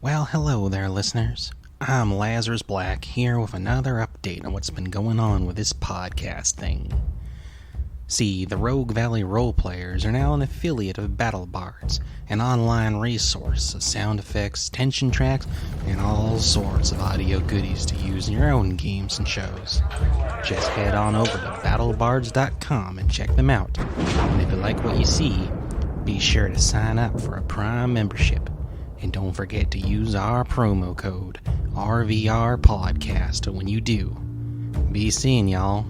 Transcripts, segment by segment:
Well, hello there, listeners. I'm Lazarus Black, here with another update on what's been going on with this podcast thing. See, the Rogue Valley Roleplayers are now an affiliate of BattleBards, an online resource of sound effects, tension tracks, and all sorts of audio goodies to use in your own games and shows. Just head on over to battlebards.com and check them out. And if you like what you see, be sure to sign up for a Prime membership. And don't forget to use our promo code, RVRPodcast, when you do. Be seeing y'all.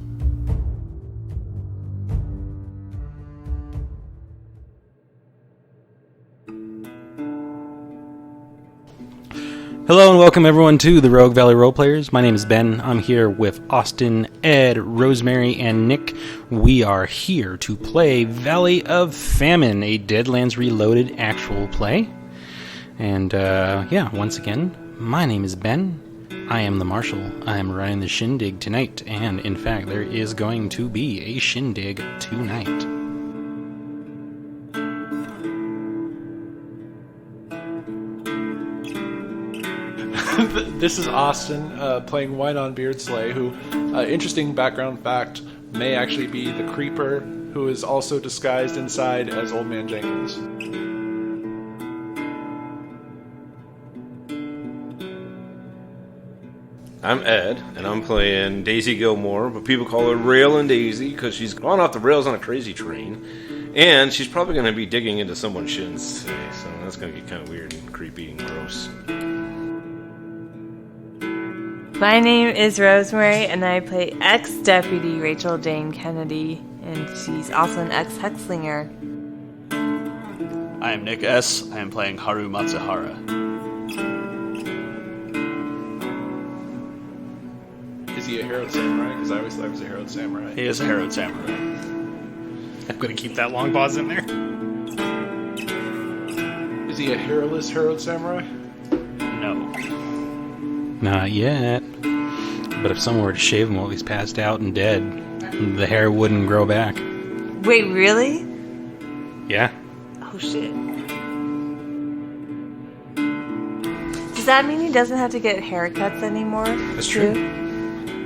Hello and welcome everyone to the Rogue Valley Roleplayers. My name is Ben. I'm here with Austin, Ed, Rosemary, and Nick. We are here to play Valley of Famine, a Deadlands Reloaded actual play. And, once again, my name is Ben. I am the Marshal. I am running the shindig tonight, and in fact, there is going to be a shindig tonight. This is Austin, playing Wynon Beardslay, who, interesting background fact, may actually be the Creeper, who is also disguised inside as Old Man Jenkins. I'm Ed, and I'm playing Daisy Gilmore, but people call her Railin Daisy because she's gone off the rails on a crazy train, and she's probably going to be digging into someone's shins today, so that's going to get kind of weird and creepy and gross. My name is Rosemary, and I play ex-deputy Rachel Jane Kennedy, and she's also an ex-hexslinger. I am Nick S. I am playing Haru Matsuhara. Is he a harrowed samurai? Because I always thought he was a harrowed samurai. He is a harrowed samurai. I'm going to keep that long pause in there. Is he a hairless harrowed samurai? No. Not yet. But if someone were to shave him while he's passed out and dead, the hair wouldn't grow back. Wait, really? Yeah. Oh, shit. Does that mean he doesn't have to get haircuts anymore? That's true.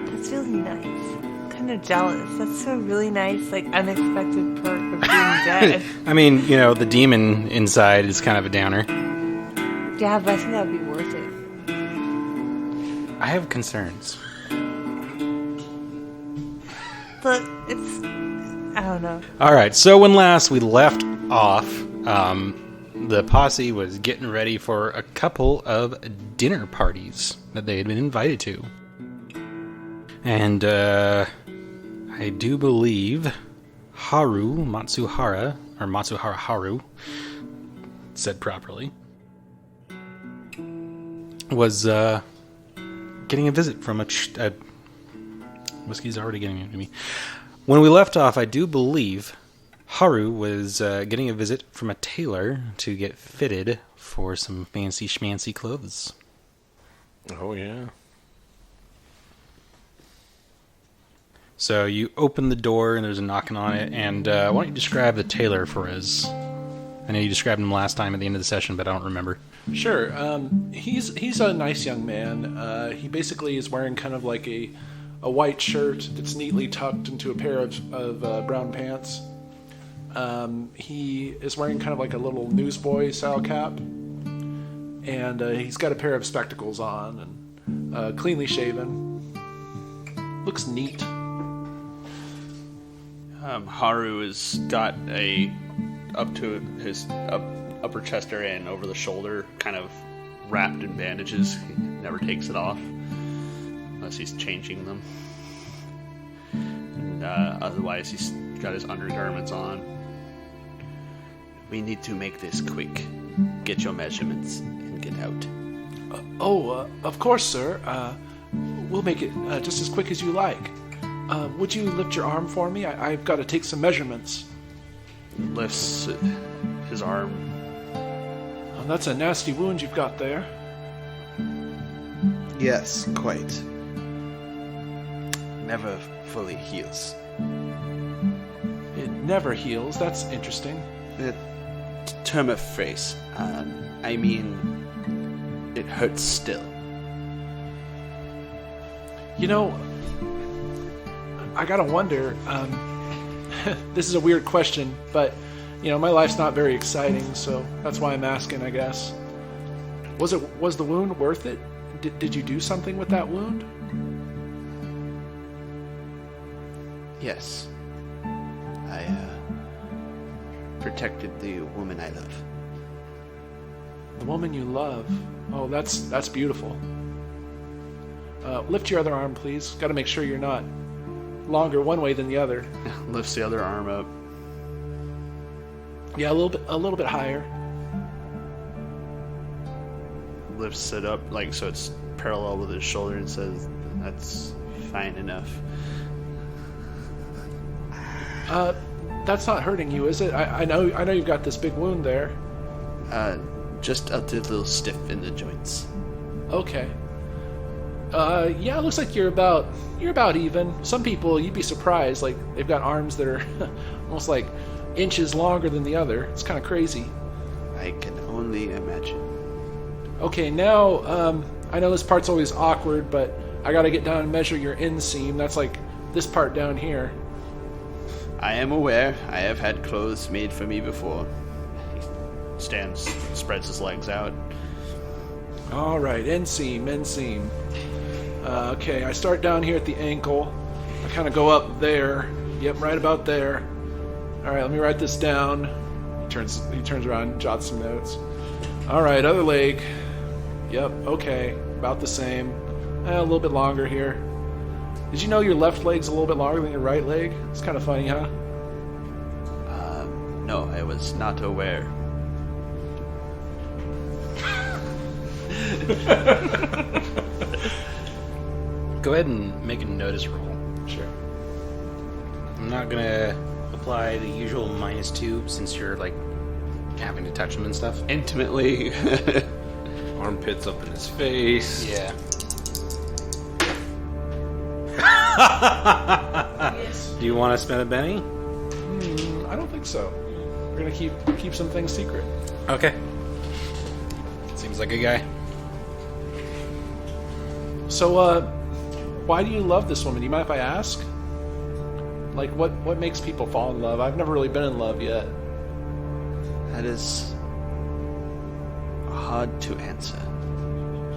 That's really nice. I'm kind of jealous. That's a really nice, unexpected perk of being dead. I mean, the demon inside is kind of a downer. Yeah, but I think that would be worth it. I have concerns. But I don't know. Alright, so when last we left off, the posse was getting ready for a couple of dinner parties that they had been invited to. And, I do believe Haru Matsuhara, or Matsuhara Haru, said properly, was, getting a visit from a whiskey's already getting into me. When we left off, I do believe Haru was getting a visit from a tailor to get fitted for some fancy schmancy clothes. Oh, yeah. So you open the door and there's a knocking on it, and why don't you describe the tailor for us? I know you described him last time at the end of the session, but I don't remember. Sure. He's a nice young man. He basically is wearing kind of like a white shirt that's neatly tucked into a pair of brown pants. He is wearing kind of like a little newsboy style cap. And he's got a pair of spectacles on and cleanly shaven. Looks neat. Haru has got up to his upper chest area and over the shoulder, kind of wrapped in bandages. He never takes it off unless he's changing them. And, otherwise, he's got his undergarments on. We need to make this quick. Get your measurements and get out. Of course, sir. We'll make it just as quick as you like. Would you lift your arm for me? I've got to take some measurements. Lifts his arm. Oh, that's a nasty wound you've got there. Yes, quite. Never fully heals. It never heals. That's interesting. Term of phrase. I mean, it hurts still. You know, I gotta wonder, this is a weird question, but, my life's not very exciting, so that's why I'm asking, I guess. Was the wound worth it? Did you do something with that wound? Yes. I protected the woman I love. The woman you love. Oh, that's beautiful. Lift your other arm, please. Got to make sure you're not longer one way than the other. Lifts the other arm up. Yeah, a little bit higher. Lifts it up like so it's parallel with his shoulder and says, "That's fine enough." That's not hurting you, is it? I know you've got this big wound there. Just a little stiff in the joints. Okay. Yeah, it looks like you're about even. Some people, you'd be surprised, like they've got arms that are almost like inches longer than the other. It's kind of crazy. I can only imagine. Okay, now I know this part's always awkward, but I got to get down and measure your inseam. That's like this part down here. I am aware. I have had clothes made for me before. He stands, spreads his legs out. All right, inseam. Okay, I start down here at the ankle. I kind of go up there. Yep, right about there. All right, let me write this down. He turns around and jots some notes. All right, other leg. Yep, okay, about the same. A little bit longer here. Did you know your left leg's a little bit longer than your right leg? It's kind of funny, huh? No, I was not aware. Go ahead and make a notice roll. Sure. I'm not gonna apply the usual -2 since you're like having to touch them and stuff. Intimately. Armpits up in his face. Yeah. Do you want to spend a Benny? I don't think so. We're gonna keep some things secret. Okay. Seems like a guy. So, why do you love this woman? Do you mind if I ask? Like, what makes people fall in love? I've never really been in love yet. That is hard to answer.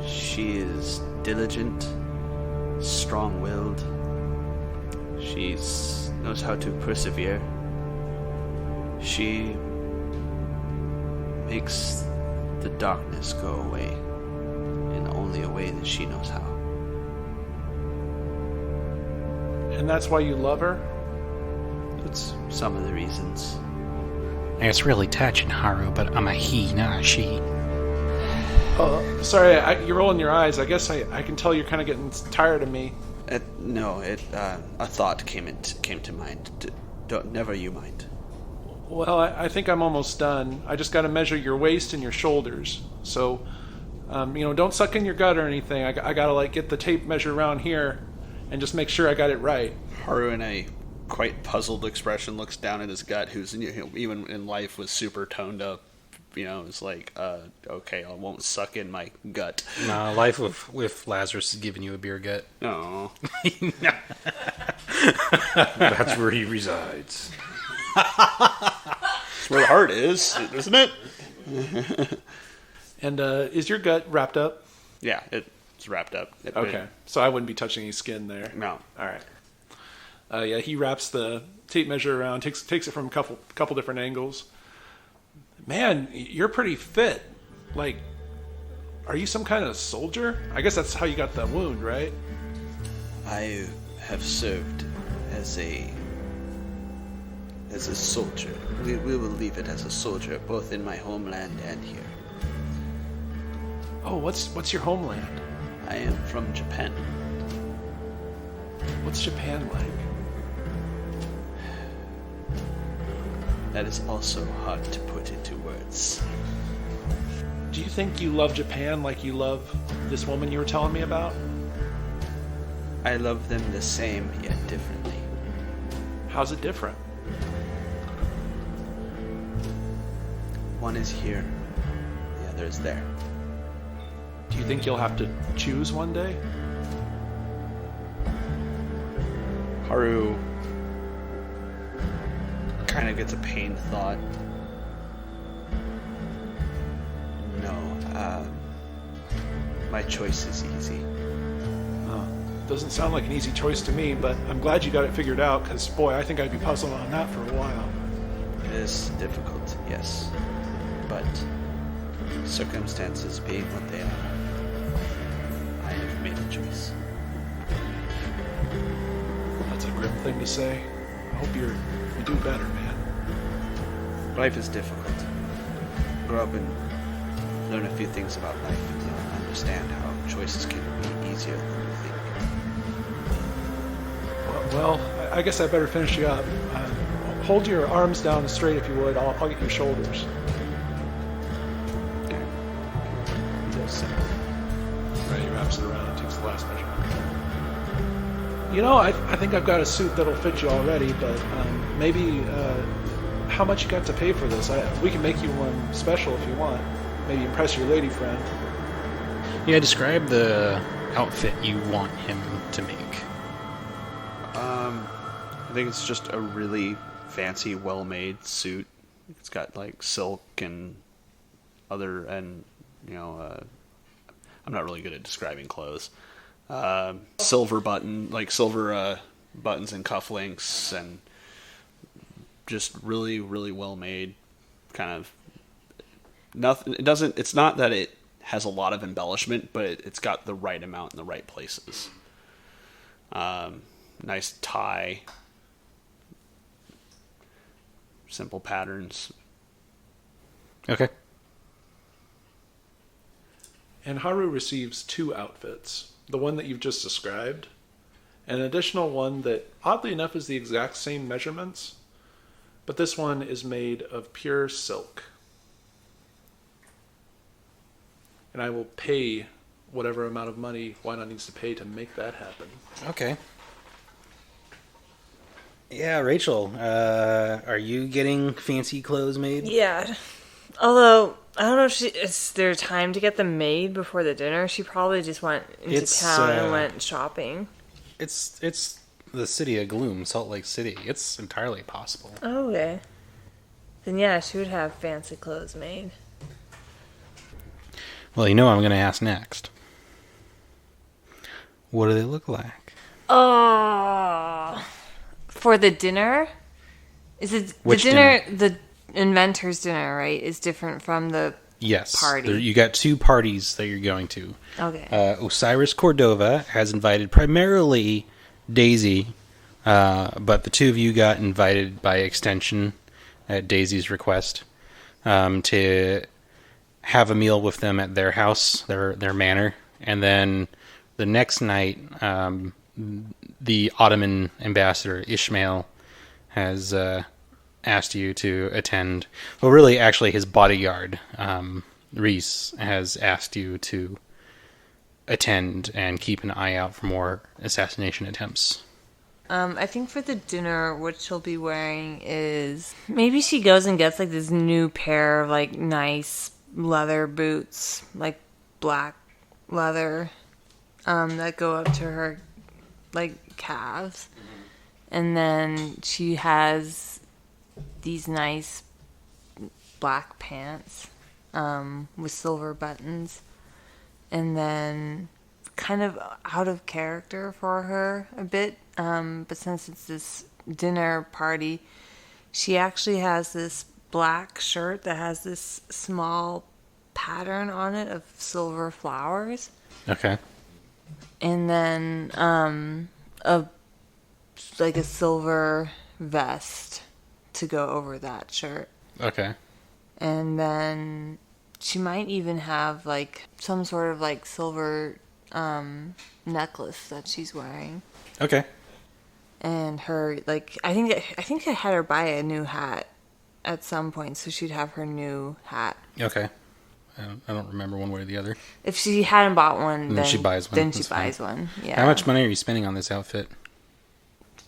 She is diligent, strong-willed. She knows how to persevere. She makes the darkness go away in only a way that she knows how. And that's why you love her? That's some of the reasons. And it's really touching, Haru, but I'm a he, not a she. Oh, sorry, you're rolling your eyes. I guess I can tell you're kind of getting tired of me. A thought came to mind. Never you mind. Well, I think I'm almost done. I just got to measure your waist and your shoulders. So, don't suck in your gut or anything. I got to get the tape measure around here and just make sure I got it right. Haru, in a quite puzzled expression, looks down at his gut, who's even in life was super toned up. It's like, okay, I won't suck in my gut. No, life with Lazarus is giving you a beer gut. No. That's where he resides. That's where the heart is, isn't it? And is your gut wrapped up? Yeah, it's wrapped up. Okay, so I wouldn't be touching any skin there. No. All right. Yeah, he wraps the tape measure around, takes it from a couple different angles. Man, you're pretty fit. Like, are you some kind of soldier? I guess that's how you got the wound, right? I have served as a soldier. We will leave it as a soldier, both in my homeland and here. Oh, what's your homeland? I am from Japan. What's Japan like? That is also hard to put into words. Do you think you love Japan like you love this woman you were telling me about? I love them the same, yet differently. How's it different? One is here, the other is there. Do you think you'll have to choose one day? Haru kind of gets a pained thought. No, my choice is easy. Doesn't sound like an easy choice to me, but I'm glad you got it figured out, because, boy, I think I'd be puzzled on that for a while. It is difficult, yes. But circumstances being what they are, I have made a choice. That's a grim thing to say. I hope you do better, man. Life is difficult. Grow up and learn a few things about life, and you'll understand how choices can be easier than you think. Well, I guess I better finish you up. Hold your arms down straight if you would. I'll get your shoulders. Okay. Real simple. Right, he wraps it around and takes the last measurement. You know, I think I've got a suit that'll fit you already, but maybe how much you got to pay for this? We can make you one special if you want. Maybe impress your lady friend. Yeah, describe the outfit you want him to make. I think it's just a really fancy, well-made suit. It's got like silk and other, and I'm not really good at describing clothes. Silver buttons and cufflinks, and just really, really well-made. Kind of nothing. It's not that it has a lot of embellishment, but it's got the right amount in the right places. Nice tie. Simple patterns. Okay. And Haru receives 2 outfits. The one that you've just described, and an additional one that, oddly enough, is the exact same measurements, but this one is made of pure silk. And I will pay whatever amount of money Wynon needs to pay to make that happen. Okay. Yeah, Rachel, are you getting fancy clothes made? Yeah. Although, I don't know if is there time to get them made before the dinner? She probably just went into town and went shopping. It's the city of gloom, Salt Lake City. It's entirely possible. Oh, okay. Then yeah, she would have fancy clothes made. Well, you know what I'm going to ask next. What do they look like? Oh... For the dinner? Is it Which the dinner? The inventor's dinner, right? Is different from the party. You got 2 parties that you're going to. Okay. Osiris Cordova has invited primarily Daisy, but the 2 of you got invited by extension at Daisy's request to have a meal with them at their house, their manor, and then the next night. The Ottoman ambassador, Ishmael, has asked you to attend. Well, really, actually, his bodyguard, Reese, has asked you to attend and keep an eye out for more assassination attempts. I think for the dinner, what she'll be wearing is... Maybe she goes and gets, like, this new pair of, like, nice leather boots, like, black leather, that go up to her, like, calves. And then she has these nice black pants with silver buttons. And then kind of out of character for her a bit, but since it's this dinner party, she actually has this black shirt that has this small pattern on it of silver flowers. Okay. And then a silver vest to go over that shirt. Okay. And then she might even have like some sort of like silver necklace that she's wearing. Okay. And her like I think I had her buy a new hat at some point, so she'd have her new hat. Okay. I don't remember one way or the other. If she hadn't bought one, then she buys one. Then she That's buys fine. one. Yeah. How much money are you spending on this outfit?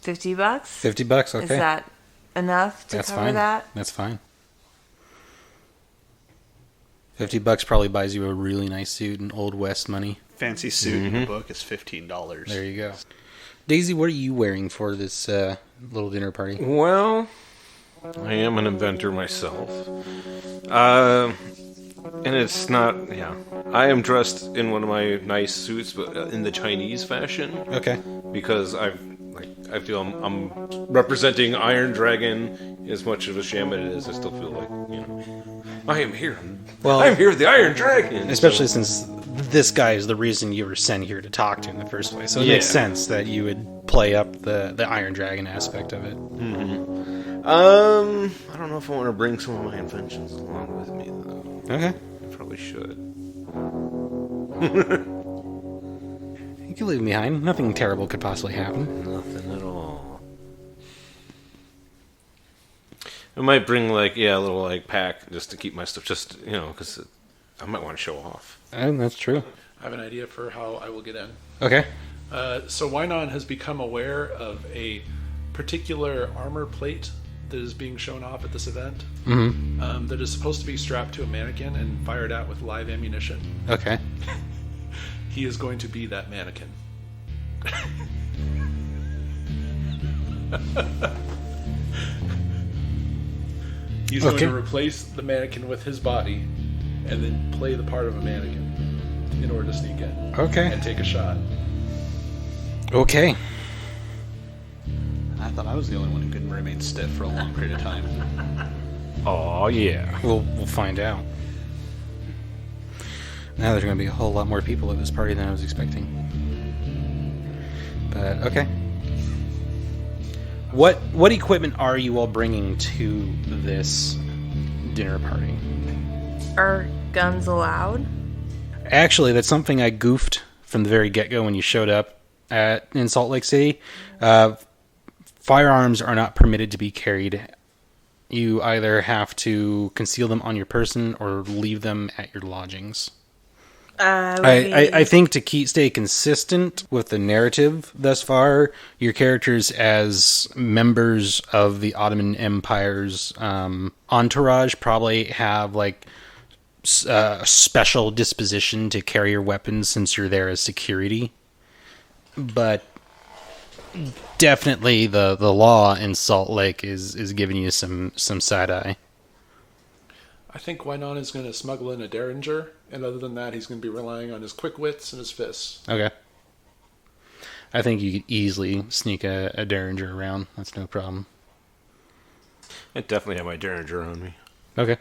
$50? $50, okay. Is that enough to That's cover fine. that? That's fine. $50 probably buys you a really nice suit in Old West money. Fancy suit in the book is $15. There you go. Daisy, what are you wearing for this little dinner party? Well, I am an inventor myself. And it's not, I am dressed in one of my nice suits, but in the Chinese fashion. Okay. Because I feel I'm representing Iron Dragon. As much of a sham it is, I still feel like, I am here. Well, I'm here with the Iron Dragon. Especially since this guy is the reason you were sent here to talk to in the first place. So it makes sense that you would play up the Iron Dragon aspect of it. Mm-hmm. I don't know if I want to bring some of my inventions along with me, though. Okay. I probably should. You can leave them behind. Nothing terrible could possibly happen. Nothing at all. I might bring, a little, pack just to keep my stuff, just, because I might want to show off. That's true. I have an idea for how I will get in. Okay. So Wynon has become aware of a particular armor plate that is being shown off at this event. Mm-hmm. That is supposed to be strapped to a mannequin and fired at with live ammunition. Okay. He is going to be that mannequin. He's going to replace the mannequin with his body and then play the part of a mannequin in order to sneak in. Okay. And take a shot. Okay. I thought I was the only one who couldn't remain stiff for a long period of time. Oh yeah. We'll find out. Now there's going to be a whole lot more people at this party than I was expecting. But, okay. What equipment are you all bringing to this dinner party? Are guns allowed? Actually, that's something I goofed from the very get-go when you showed up in Salt Lake City. Firearms are not permitted to be carried. You either have to conceal them on your person or leave them at your lodgings. I think to stay consistent with the narrative thus far, your characters as members of the Ottoman Empire's entourage probably have a special disposition to carry your weapons since you're there as security. But definitely the law in Salt Lake is giving you some side eye. I think Wynon is going to smuggle in a derringer, and other than that, he's going to be relying on his quick wits and his fists. Okay. I think you could easily sneak a derringer around. That's no problem. I definitely have my derringer on me. Okay.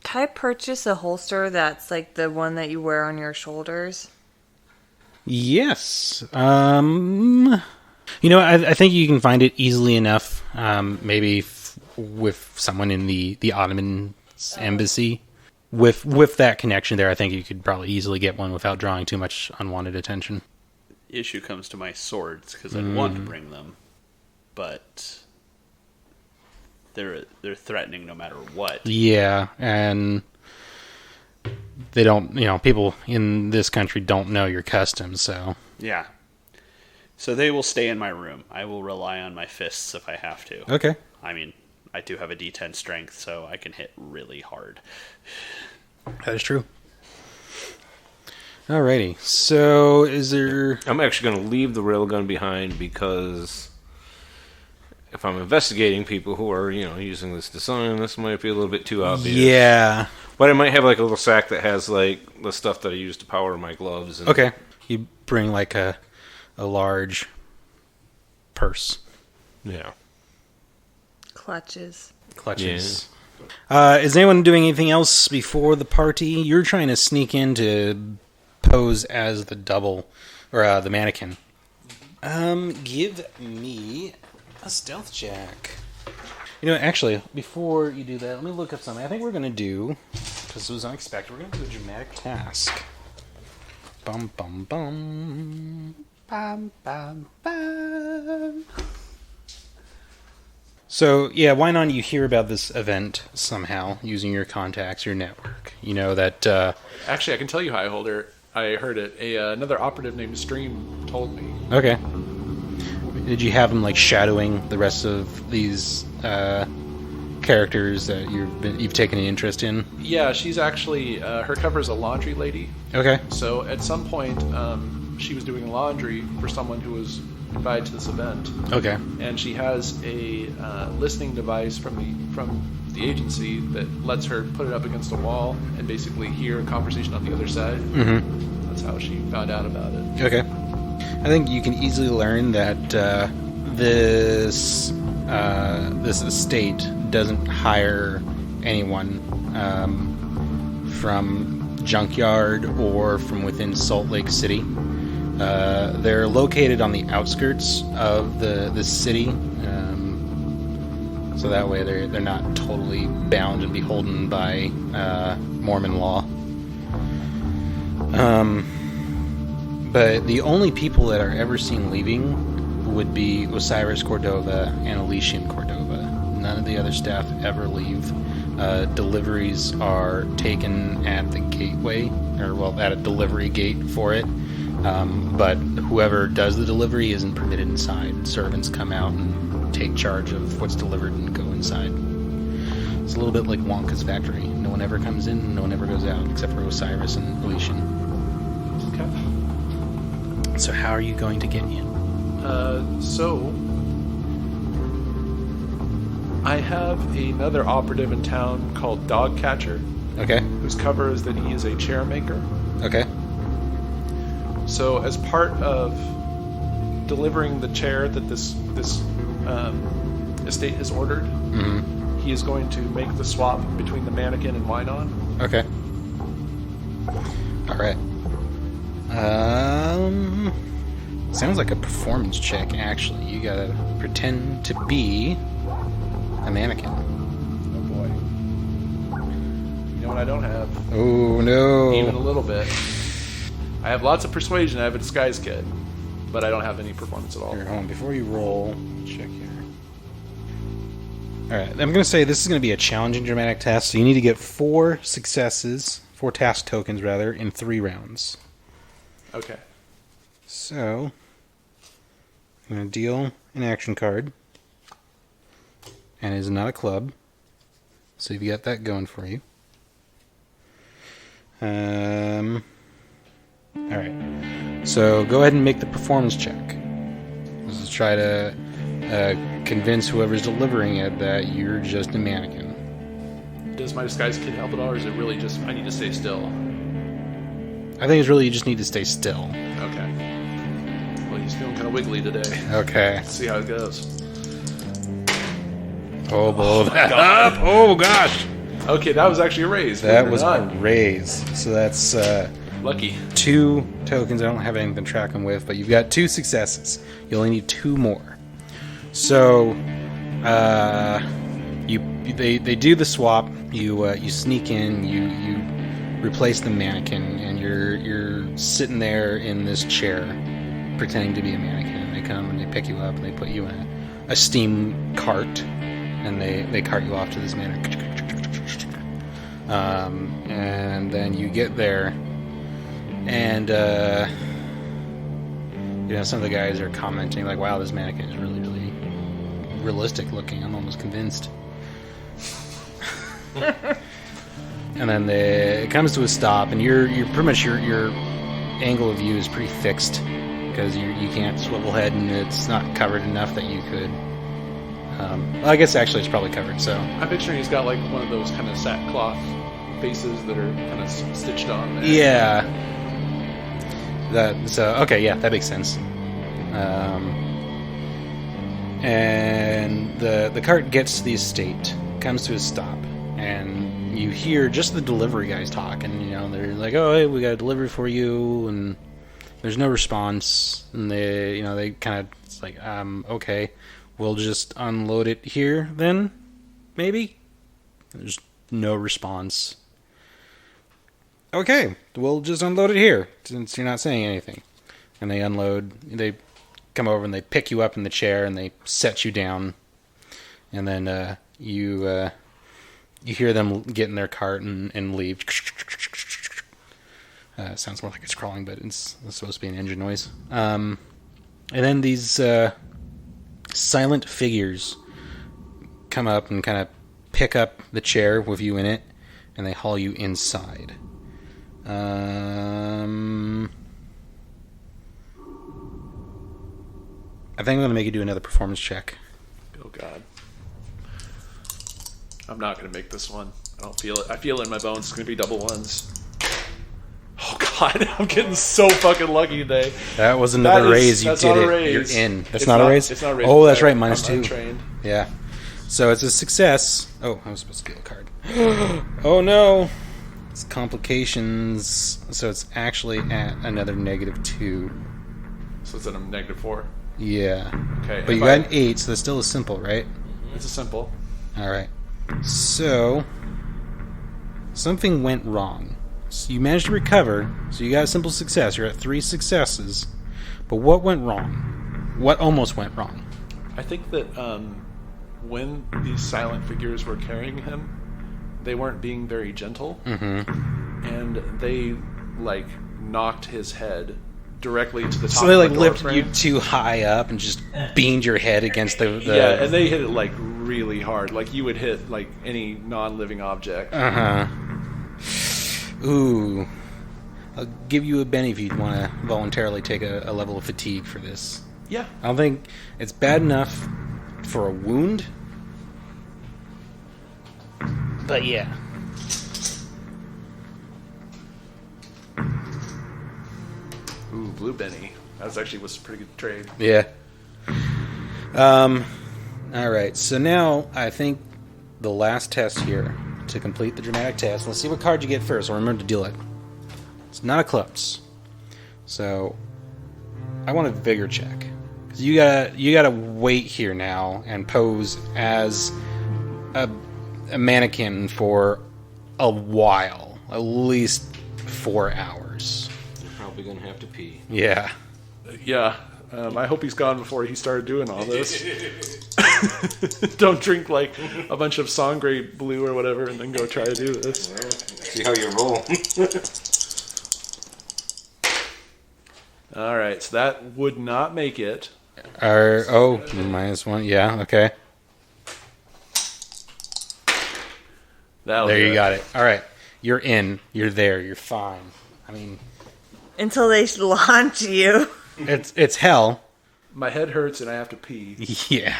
Can I purchase a holster that's like the one that you wear on your shoulders? Yes. I think you can find it easily enough. Maybe with someone in the Ottoman embassy. With that connection there, I think you could probably easily get one without drawing too much unwanted attention. The issue comes to my swords, because I want to bring them, but they're threatening no matter what. Yeah, and they don't, people in this country don't know your customs, so... Yeah. So they will stay in my room. I will rely on my fists if I have to. Okay. I mean, I do have a D10 strength, so I can hit really hard. That is true. Alrighty. So, is there... I'm actually going to leave the railgun behind because if I'm investigating people who are, using this design, this might be a little bit too obvious. Yeah. But I might have a little sack that has the stuff that I use to power my gloves. And Okay. You bring a large purse. Yeah. Clutches. Clutches. Is anyone doing anything else before the party? You're trying to sneak in to pose as the double, or the mannequin. Give me a stealth check. Actually, before you do that, let me look up something. I think we're going to do, because it was unexpected, we're going to do a dramatic task. Bum, bum, bum. Bum, bum, bum. So, yeah, why not you hear about this event somehow, using your contacts, your network? That... Actually, I can tell you how I heard it. Another operative named Stream told me. Okay. Did you have him, shadowing the rest of these characters that you've taken an interest in? Yeah, she's actually her cover is a laundry lady. Okay. So at some point, she was doing laundry for someone who was invited to this event. Okay. And she has a listening device from the agency that lets her put it up against a wall and basically hear a conversation on the other side. Mm-hmm. That's how she found out about it. Okay. I think you can easily learn that this estate doesn't hire anyone from Junkyard or from within Salt Lake City. They're located on the outskirts of the city, so that way they're not totally bound and beholden by Mormon law. But the only people that are ever seen leaving would be Osiris Cordova and Elysian Cordova. None of the other staff ever leave. Deliveries are taken at the gateway, at a delivery gate for it. But whoever does the delivery isn't permitted inside. Servants come out and take charge of what's delivered and go inside. It's a little bit like Wonka's factory. No one ever comes in, no one ever goes out, except for Osiris and Elysian. Okay. So how are you going to get in? So I have another operative in town called Dogcatcher, Okay. whose cover is that he is a chair maker. Okay. So, as part of delivering the chair that this estate has ordered, Mm-hmm. he is going to make the swap between the mannequin and Wynon. Okay. All right. Sounds like a performance check. Actually, you gotta pretend to be a mannequin. Oh boy! You know what I don't have? Oh no! Even a little bit. I have lots of persuasion. I have a disguise kit, but I don't have any performance at all. Here, hold on. Before you roll, check here. All right. I'm gonna say this is gonna be a challenging dramatic task, so you need to get 4 task tokens rather, in 3 rounds. Okay. So, I'm going to deal an action card. And it is not a club. So you've got that going for you. Alright. So go ahead and make the performance check. This is try to convince whoever's delivering it that you're just a mannequin. Does my disguise kit help at all, or is it really just I need to stay still? I think it's really you just need to stay still. Okay. Well, he's feeling kind of wiggly today. Okay. Let's see how it goes. Oh, blow that up. Oh, gosh. Okay, that was actually a raise. That believe it was or a not. raise. So that's Lucky. 2 tokens. I don't have anything to track them with, but you've got 2 successes. You only need 2 more. So, they do the swap. You sneak in. You replace the mannequin, and you're sitting there in this chair, pretending to be a mannequin. And they come and they pick you up and they put you in a steam cart, and they cart you off to this mannequin. And then you get there, and some of the guys are commenting like, "Wow, this mannequin is really, really realistic looking. I'm almost convinced." And then it comes to a stop, and you're pretty much your angle of view is pretty fixed because you can't swivel head, and it's not covered enough that you could. Well, I guess actually it's probably covered. So I'm picturing he's got like one of those kind of sackcloth faces that are kind of stitched on there. yeah, okay, yeah, that makes sense. And the cart gets to the estate, comes to a stop, and you hear just the delivery guys talking. They're like, "Oh, hey, we got a delivery for you," and there's no response. And they kind of, it's like, okay, we'll just unload it here then, maybe. There's no response. Okay, we'll just unload it here since you're not saying anything. And they unload. They come over and they pick you up in the chair and they set you down. And then you hear them get in their cart and leave. Sounds more like it's crawling, but it's supposed to be an engine noise. And then these silent figures come up and kind of pick up the chair with you in it, and they haul you inside. I think I'm going to make you do another performance check. Oh God. I'm not going to make this one. I don't feel it. I feel it in my bones. It's going to be double ones. Oh God, I'm getting so fucking lucky today. That was another raise. You did it. You're in. That's not a raise? It's not a raise. Oh, that's right. -2. Untrained. Yeah. So it's a success. Oh, I was supposed to get a card. Oh no. It's complications. So it's actually at another -2. So it's at a -4. Yeah. Okay. But you got an 8, so that's still a simple, right? It's a simple. All right. So something went wrong. So you managed to recover, so you got a simple success. You're at 3 successes. But what went wrong? What almost went wrong? I think that when these silent figures were carrying him, they weren't being very gentle. Mm-hmm. And they, like, knocked his head directly to the top So they, of like, the door lifted frame. you too high up and just beamed your head against the... Yeah, and they hit it, like, really hard. Like, you would hit, like, any non-living object. Uh-huh. Ooh. I'll give you a Benny if you'd want to voluntarily take a level of fatigue for this. Yeah. I don't think it's bad enough for a wound. But yeah. Ooh, blue Benny. That was a pretty good trade. Yeah. Alright, so now I think the last test here to complete the dramatic test. Let's see what card you get first. I'll remember to deal it. It's not a clubs. So I want a vigor check. Because you gotta wait here now and pose as a mannequin for a while. At least 4 hours. You're probably gonna have to pee. Yeah. Yeah. I hope he's gone before he started doing all this. Don't drink like a bunch of Sangre Blue or whatever and then go try to do this. See how you roll. Alright, so that would not make it. -1. Yeah, okay. There you got it. Alright. You're in. You're there. You're fine. I mean... Until they launch you. It's hell. My head hurts and I have to pee. Yeah.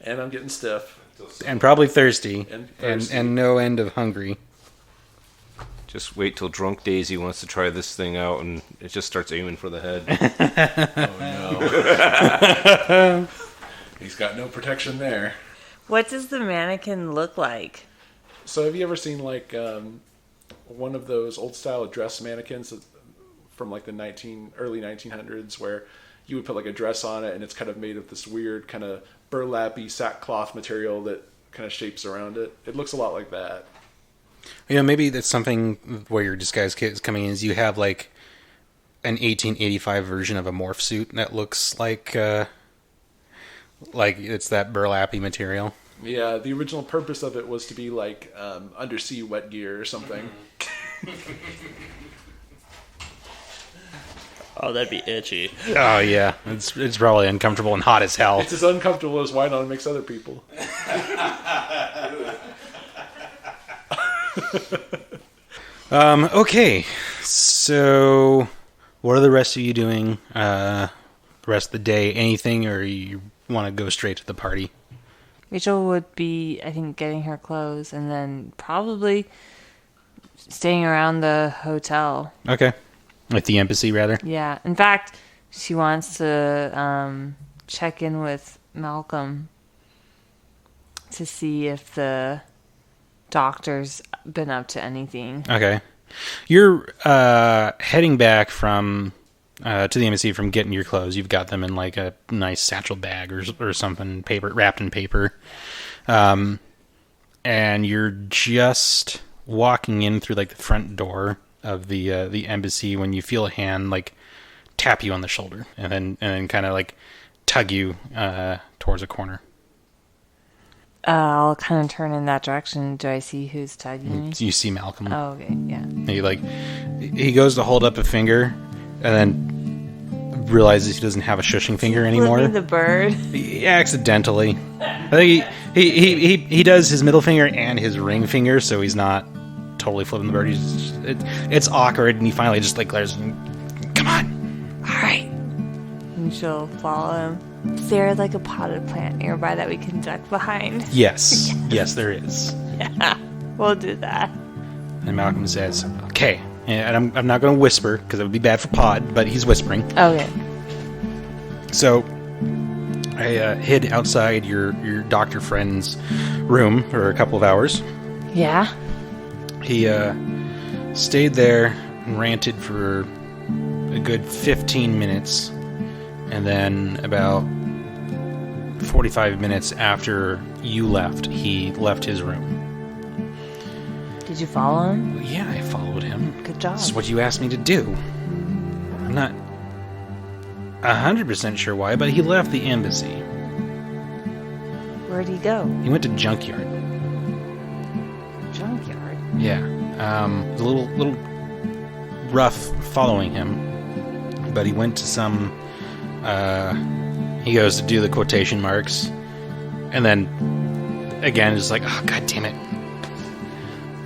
And I'm getting stiff. And probably thirsty. thirsty. And no end of hungry. Just wait till drunk Daisy wants to try this thing out and it just starts aiming for the head. Oh no. He's got no protection there. What does the mannequin look like? So have you ever seen like one of those old style dress mannequins from like the early 1900s where you would put like a dress on it and it's kind of made of this weird kind of burlappy sackcloth material that kind of shapes around it? It looks a lot like that. You know, maybe that's something where your disguise kit is coming in is you have like an 1885 version of a morph suit that looks like it's that burlappy material. Yeah, the original purpose of it was to be like undersea wet gear or something. Oh, that'd be itchy. Oh yeah, it's probably uncomfortable and hot as hell. It's as uncomfortable as Wynon makes other people. Okay, so what are the rest of you doing? The rest of the day, anything, or you want to go straight to the party? Rachel would be, I think, getting her clothes and then probably staying around the hotel. Okay, at the embassy, rather. Yeah. In fact, she wants to check in with Malcolm to see if the doctor's been up to anything. Okay, you're heading back from to the embassy from getting your clothes. You've got them in like a nice satchel bag or something, wrapped in paper, and you're just walking in through like the front door of the embassy when you feel a hand like tap you on the shoulder and then kind of like tug you towards a corner. I'll kind of turn in that direction. Do I see who's tugging me? You see Malcolm. Oh, okay, yeah. He goes to hold up a finger and then realizes he doesn't have a shushing finger anymore. Flipping the bird. Accidentally. I think He does his middle finger and his ring finger, so he's not totally flipping the bird. It's awkward, and he finally just like glares. Come on. All right. And she'll follow him. Is there like a potted plant nearby that we can duck behind? Yes. Yes, there is. Yeah, we'll do that. And Malcolm says, "Okay." And I'm not going to whisper because it would be bad for Pod, but he's whispering. Okay. So I hid outside your doctor friend's room for a couple of hours. Yeah? He stayed there and ranted for a good 15 minutes. And then about 45 minutes after you left, he left his room. Did you follow him? Yeah, I followed him. Good job. This is what you asked me to do. I'm not 100% sure why, but he left the embassy. Where'd he go? He went to Junkyard. Junkyard? Yeah. It was a little rough following him, but he went to some... he goes to do the quotation marks, and then again it's like, oh god damn it.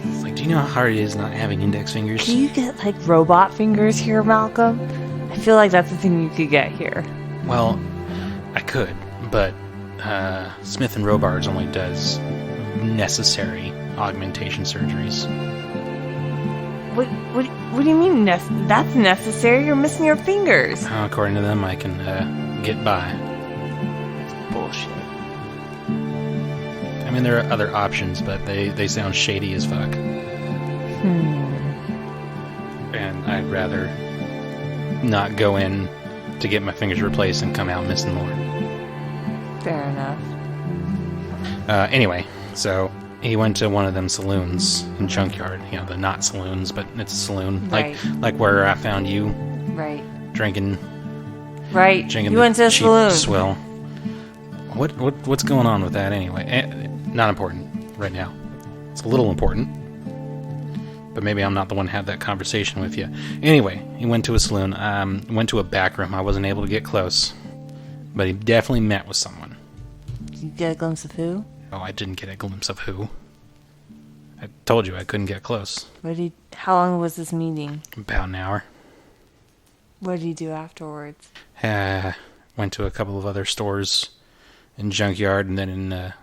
It's like, do you know how hard it is not having index fingers? Can you get like robot fingers here, Malcolm? I feel like that's the thing you could get here. Well, I could, but Smith and Robards only does necessary augmentation surgeries. What do you mean that's necessary? You're missing your fingers. According to them, I can get by. Bullshit. I mean, there are other options, but they sound shady as fuck. And I'd rather not go in to get my fingers replaced and come out missing more. Fair enough. Anyway, so he went to one of them saloons in Junkyard. You know, the not saloons, but it's a saloon. Right. Like where I found you. Right. Drinking You went to a cheap saloon. swill. What's going on with that anyway? Not important right now. It's a little important, but maybe I'm not the one to have that conversation with you. Anyway, he went to a saloon. Went to a back room. I wasn't able to get close, but he definitely met with someone. Did you get a glimpse of who? Oh, I didn't get a glimpse of who. I told you I couldn't get close. How long was this meeting? About an hour. What did he do afterwards? Went to a couple of other stores in Junkyard and then in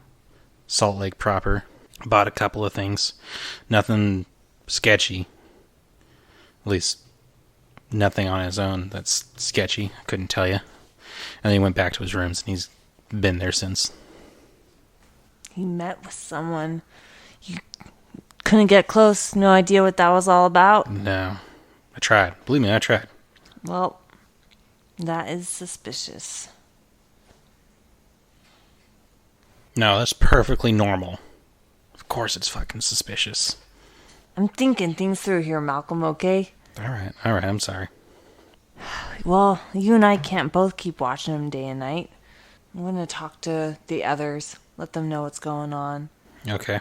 Salt Lake proper. Bought a couple of things. Nothing sketchy. At least nothing on his own that's sketchy. I couldn't tell you. And then he went back to his rooms and he's been there since. He met with someone. You couldn't get close. No idea what that was all about. No. I tried. Believe me, I tried. Well, that is suspicious. No, that's perfectly normal. Of course it's fucking suspicious. I'm thinking things through here, Malcolm, okay? Alright, I'm sorry. Well, you and I can't both keep watching him day and night. I'm going to talk to the others. Let them know what's going on. Okay.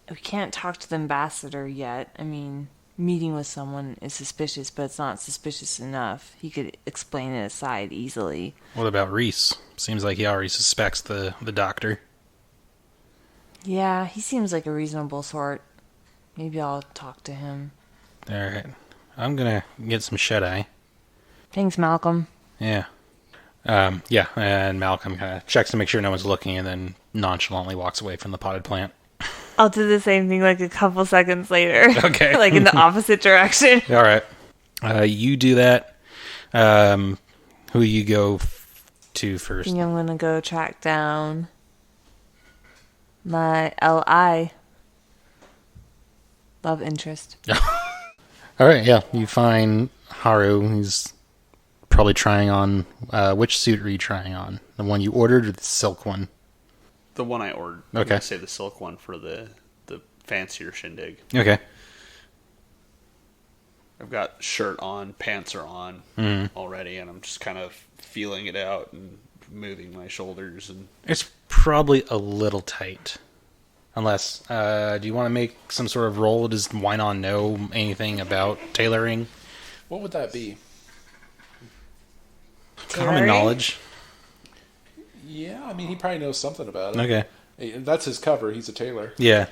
We can't talk to the ambassador yet. I mean, meeting with someone is suspicious, but it's not suspicious enough. He could explain it aside easily. What about Reese? Seems like he already suspects the doctor. Yeah, he seems like a reasonable sort. Maybe I'll talk to him. Alright. I'm gonna get some shut-eye. Thanks, Malcolm. Yeah. Yeah, and Malcolm kind of checks to make sure no one's looking and then nonchalantly walks away from the potted plant. I'll do the same thing like a couple seconds later. Okay. Like in the opposite direction. Alright. You do that. Who you go to I first? think I'm going to go track down my LI. Love interest. Alright, yeah. You find Haru. He's probably trying on... which suit are you trying on? The one you ordered or the silk one? The one I ordered. Okay. I'm gonna save the silk one for the fancier shindig. Okay. I've got shirt on, pants are on already, and I'm just kind of feeling it out and moving my shoulders. And It's probably a little tight. Unless, do you want to make some sort of roll? Does Wynon know anything about tailoring? What would that be? Common knowledge. Yeah, I mean, he probably knows something about it. Okay. That's his cover. He's a tailor. Yeah.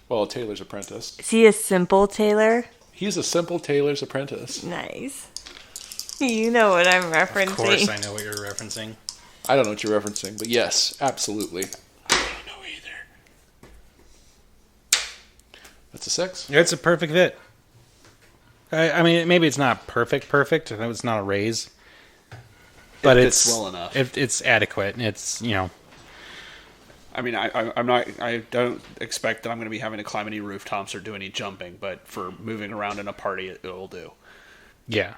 Well, a tailor's apprentice. Is he a simple tailor? He's a simple tailor's apprentice. Nice. You know what I'm referencing. Of course I know what you're referencing. I don't know what you're referencing, but yes, absolutely. I don't know either. That's a 6. It's a perfect fit. I mean, maybe it's not perfect. It's not a raise. But It's it's well enough. It's adequate. It's, I mean, I don't expect that I'm going to be having to climb any rooftops or do any jumping, but for moving around in a party, it will do. yeah.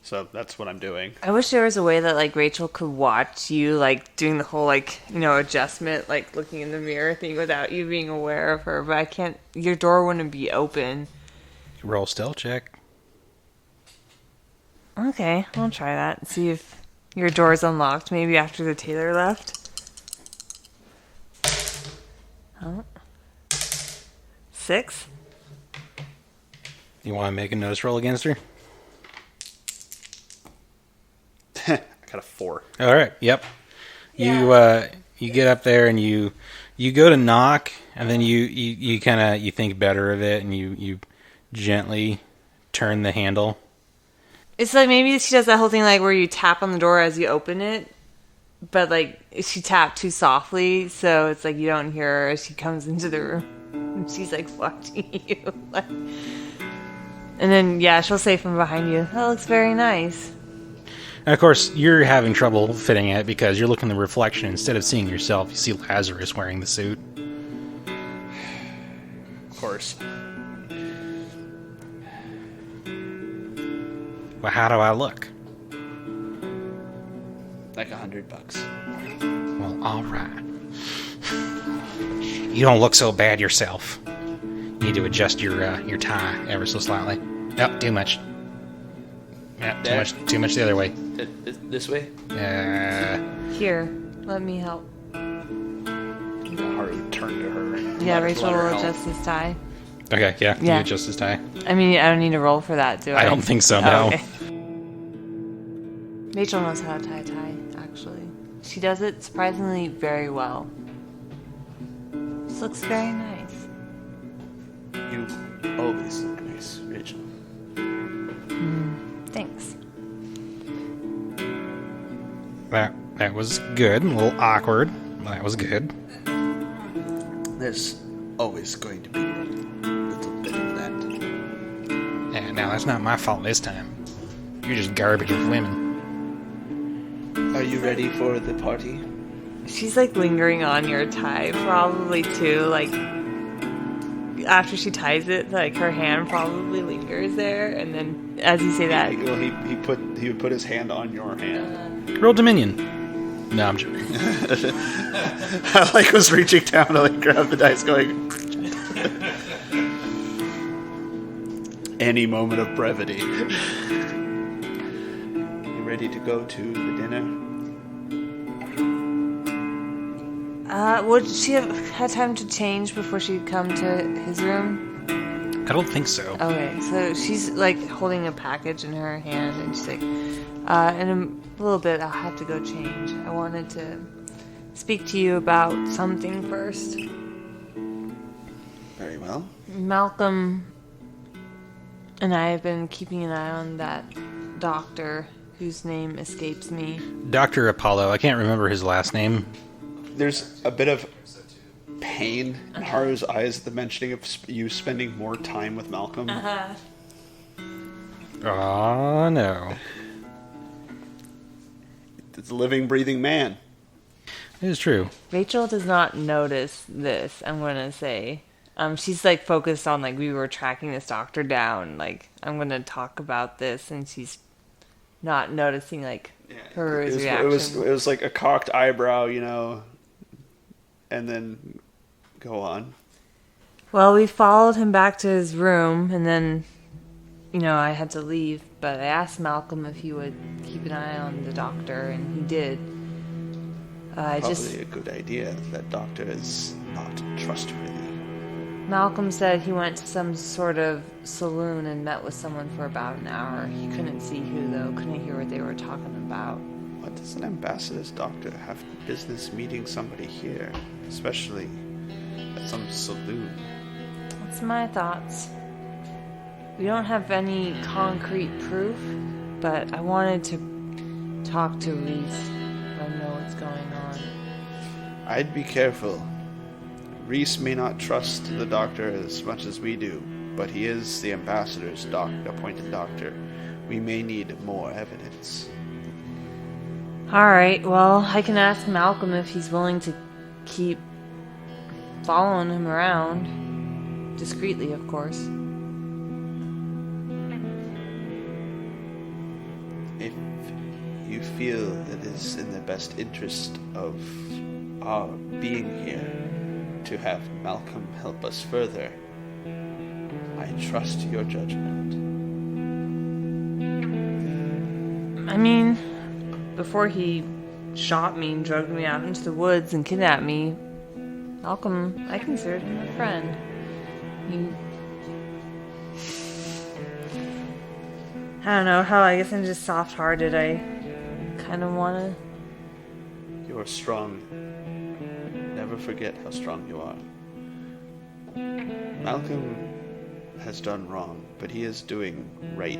So that's what I'm doing. I wish there was a way that, like, Rachel could watch you, like, doing the whole, like, adjustment, like, looking in the mirror thing without you being aware of her, but I can't, your door wouldn't be open. Roll stealth check. Okay, I'll try that. See if your door's unlocked, maybe after the tailor left. Oh. 6? You want to make a notice roll against her? I got a 4. All right. Yep. You get up there and you go to knock, and then you kind of you think better of it, and you gently turn the handle. It's like maybe she does that whole thing like where you tap on the door as you open it, but like she tapped too softly, so it's like you don't hear her as she comes into the room. And she's like watching you. And then she'll say from behind you, "That looks very nice." And of course, you're having trouble fitting it because you're looking at the reflection. Instead of seeing yourself, you see Lazarus wearing the suit. Of course. Well, how do I look? Like $100. Well, all right. You don't look so bad yourself. You need to adjust your tie ever so slightly. Nope, too much. Yep, too much the other way. This way? Here, let me help. Haru turned to her. And Yeah, let Rachel her will help. adjust his tie. Okay, yeah. Yeah. You adjust his tie. I mean, I don't need to roll for that, do I? I don't think so, Oh, no. okay. Rachel knows how to tie a tie, actually. She does it surprisingly very well. This looks very nice. You always look nice, Rachel. Thanks. That was good. A little awkward. That was good. There's always going to be a little bit of that. Yeah, now that's not my fault this time. You're just garbage with women. Are you ready for the party? She's like lingering on your tie, probably too. Like after she ties it, like her hand probably lingers there, and then as you say that, He would put his hand on your hand. Roll Dominion. No, I'm joking. I was reaching down to grab the dice, going. Any moment of brevity. You ready to go to the dinner? would she have had time to change before she'd come to his room? I don't think so. Okay, so she's like holding a package in her hand, and she's like, in a little bit I'll have to go change. I wanted to speak to you about something first. Very well. Malcolm and I have been keeping an eye on that doctor whose name escapes me. Dr. Apollo. I can't remember his last name. There's a bit of pain in Haru's eyes at the mentioning of you spending more time with Malcolm. Oh, no. It's a living, breathing man. It is true. Rachel does not notice this, I'm going to say. She's like focused on like we were tracking this doctor down. Like I'm going to talk about this, and she's not noticing like Haru's reaction. It was like a cocked eyebrow, and then go on. Well, we followed him back to his room, and then, I had to leave. But I asked Malcolm if he would keep an eye on the doctor, and he did. Probably a good idea. That doctor is not trustworthy. Malcolm said he went to some sort of saloon and met with someone for about an hour. He couldn't see who, though. Couldn't hear what they were talking about. What does an ambassador's doctor have business meeting somebody here, especially at some saloon? That's my thoughts. We don't have any concrete proof, but I wanted to talk to Reese. Let him know what's going on. I'd be careful. Reese may not trust the doctor as much as we do, but he is the ambassador's appointed doctor. We may need more evidence. Alright, well, I can ask Malcolm if he's willing to keep following him around. Discreetly, of course. If you feel it is in the best interest of our being here to have Malcolm help us further, I trust your judgment. I mean, before he shot me and drugged me out into the woods and kidnapped me, Malcolm, I considered him a friend. I don't know how, I guess I'm just soft-hearted. I kind of want to... You are strong. Never forget how strong you are. Malcolm has done wrong, but he is doing right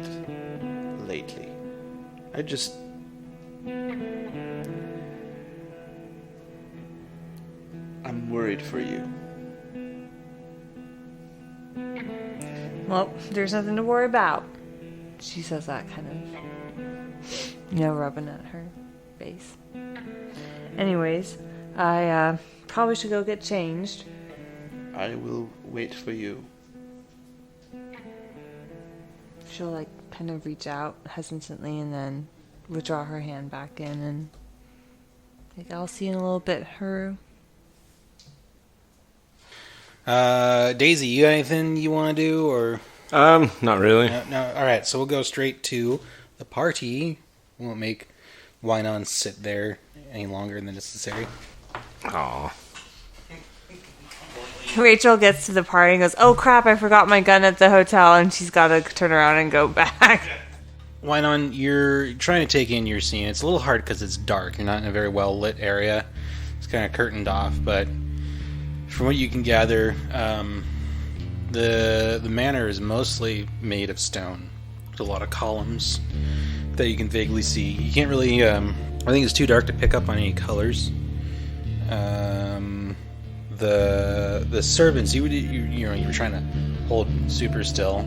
lately. I'm worried for you. Well, there's nothing to worry about. She says that kind of, rubbing at her face. Anyways, I probably should go get changed. I will wait for you. She'll, kind of reach out hesitantly and then withdraw her hand back in and... I'll see you in a little bit, Haru. Daisy, you got anything you want to do, or... Not really. No. All right, so we'll go straight to the party. We won't make Wynon sit there any longer than necessary. Aw. Rachel gets to the party and goes, "Oh crap, I forgot my gun at the hotel," and she's got to turn around and go back. Wynon, you're trying to take in your scene. It's a little hard because it's dark. You're not in a very well lit area. It's kind of curtained off, but from what you can gather, the manor is mostly made of stone. There's a lot of columns that you can vaguely see. You can't really. I think it's too dark to pick up on any colors. The servants, you were trying to hold super still,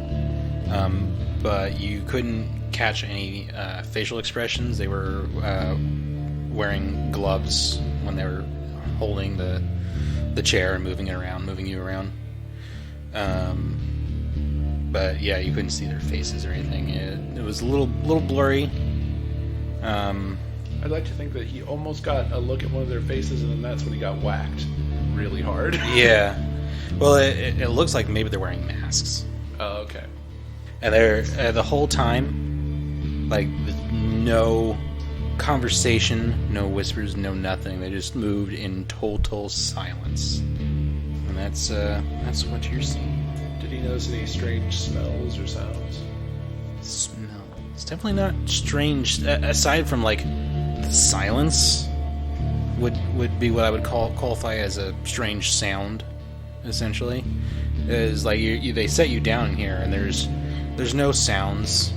but you couldn't catch any facial expressions. They were wearing gloves when they were holding the chair and moving you around. But yeah, you couldn't see their faces or anything. It was a little blurry. I'd like to think that he almost got a look at one of their faces, and then that's when he got whacked really hard. Yeah. Well, it looks like maybe they're wearing masks. Oh, okay. And they're the whole time, with no conversation, no whispers, no nothing. They just moved in total silence. And that's what you're seeing. Did he notice any strange smells or sounds? Smell. It's definitely not strange. Aside from the silence, would be what I would qualify as a strange sound. Essentially, is they set you down here, and there's no sounds.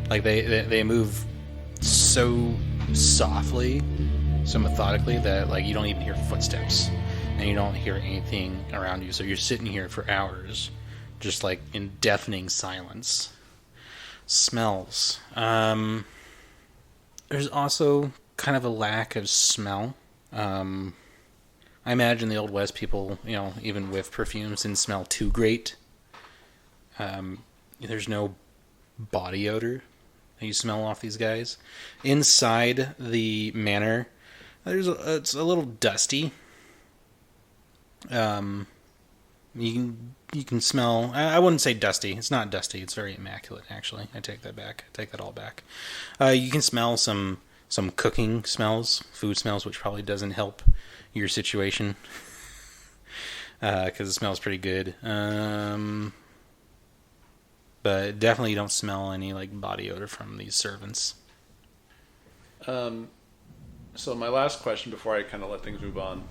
They move so softly, so methodically that you don't even hear footsteps, and you don't hear anything around you. So you're sitting here for hours, just in deafening silence. Smells. There's also kind of a lack of smell. I imagine the Old West people, even with perfumes, didn't smell too great. There's no body odor that you smell off these guys. Inside the manor, it's a little dusty. You can smell. I wouldn't say dusty. It's not dusty. It's very immaculate, actually. I take that back. I take that all back. You can smell some cooking smells, food smells, which probably doesn't help your situation because it smells pretty good. But definitely you don't smell any body odor from these servants. So my last question before I kind of let things move on.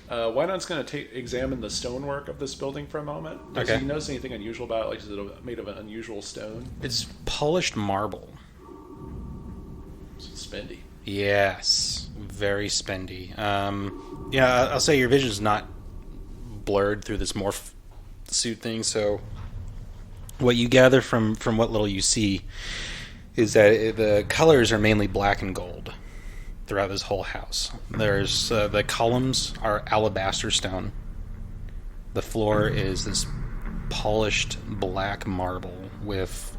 Wynon's going to examine the stonework of this building for a moment. Does he notice anything unusual about it? Like, is it made of an unusual stone? It's polished marble. It's spendy. Yes, very spendy. I'll say your vision's not blurred through this morph suit thing, so what you gather from what little you see is that the colors are mainly black and gold throughout this whole house. There's the columns are alabaster stone. The floor is this polished black marble with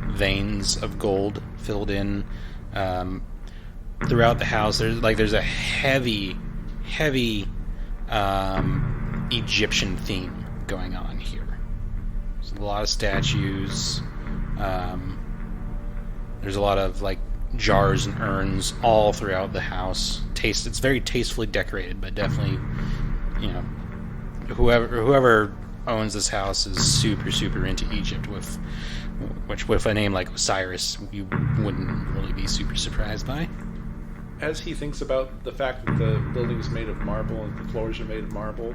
veins of gold filled in. Throughout the house, there's a heavy Egyptian theme going on here. There's a lot of statues. There's a lot of like jars and urns all throughout the house. It's very tastefully decorated, but definitely, whoever owns this house is super into Egypt. With a name like Osiris, you wouldn't really be super surprised by. As he thinks about the fact that the building is made of marble and the floors are made of marble,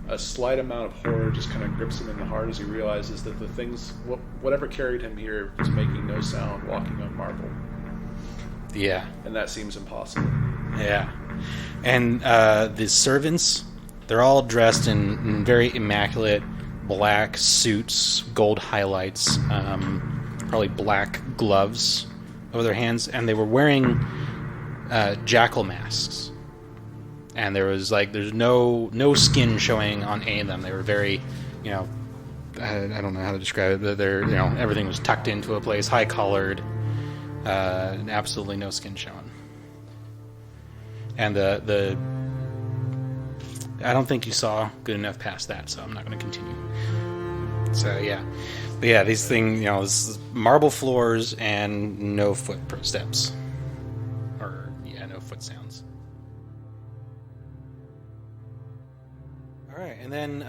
a slight amount of horror just kind of grips him in the heart as he realizes that the things, whatever carried him here, was making no sound walking on marble. Yeah. And that seems impossible. Yeah. And the servants, they're all dressed in very immaculate black suits, gold highlights, probably black gloves over their hands, and they were wearing jackal masks. And there's no skin showing on any of them. They were very, I don't know how to describe it, but they're, everything was tucked into a place, high collared, absolutely no skin showing. And the I don't think you saw good enough past that, so I'm not going to continue. So yeah, but yeah, these things, this is marble floors and no footsteps, no foot sounds. All right, and then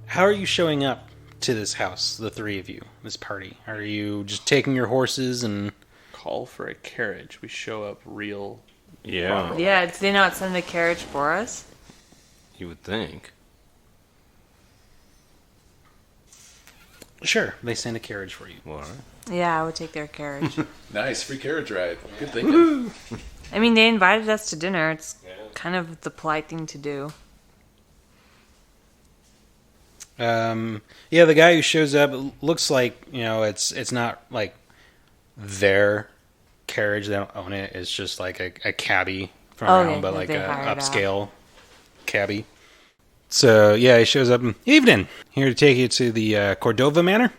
how are you showing up to this house? The three of you, this party. Are you just taking your horses and call for a carriage? We show up real. Yeah. Yeah, did they not send a carriage for us? You would think. Sure, they send a carriage for you. Well, all right. Yeah, I would take their carriage. Nice, free carriage ride. Good thinking. I mean, they invited us to dinner. It's kind of the polite thing to do. The guy who shows up, it looks like, it's not like their carriage. They don't own it. It's just like a cabbie from around, but like a upscale cabbie. So yeah, he shows up. Evening, here to take you to the Cordova Manor.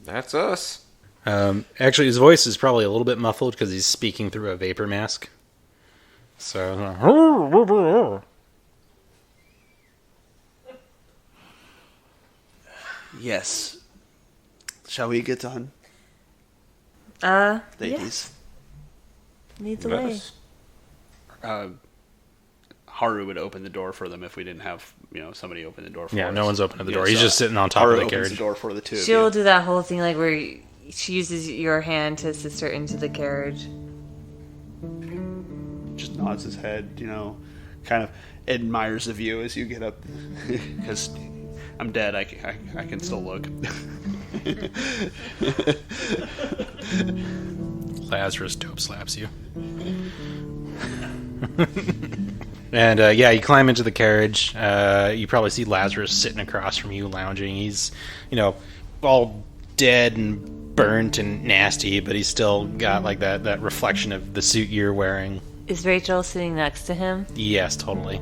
That's us. Actually, his voice is probably a little bit muffled because he's speaking through a vapor mask. So. Yes. Shall we get on? Ladies. Yeah. Lead the way. Haru would open the door for them if we didn't have, somebody open the door for us. Yeah, no one's opening the door. He's just sitting on top of the carriage. Opens the door for the two of She'll you. do that whole thing like where she uses your hand to assist her into the carriage. Just nods his head, kind of admires the view as you get up. Because I'm dead, I can still look. Lazarus dope slaps you. And you climb into the carriage. You probably see Lazarus sitting across from you, lounging. He's, all dead and burnt and nasty, but he's still got like that reflection of the suit you're wearing. Is Rachel sitting next to him? Yes, totally.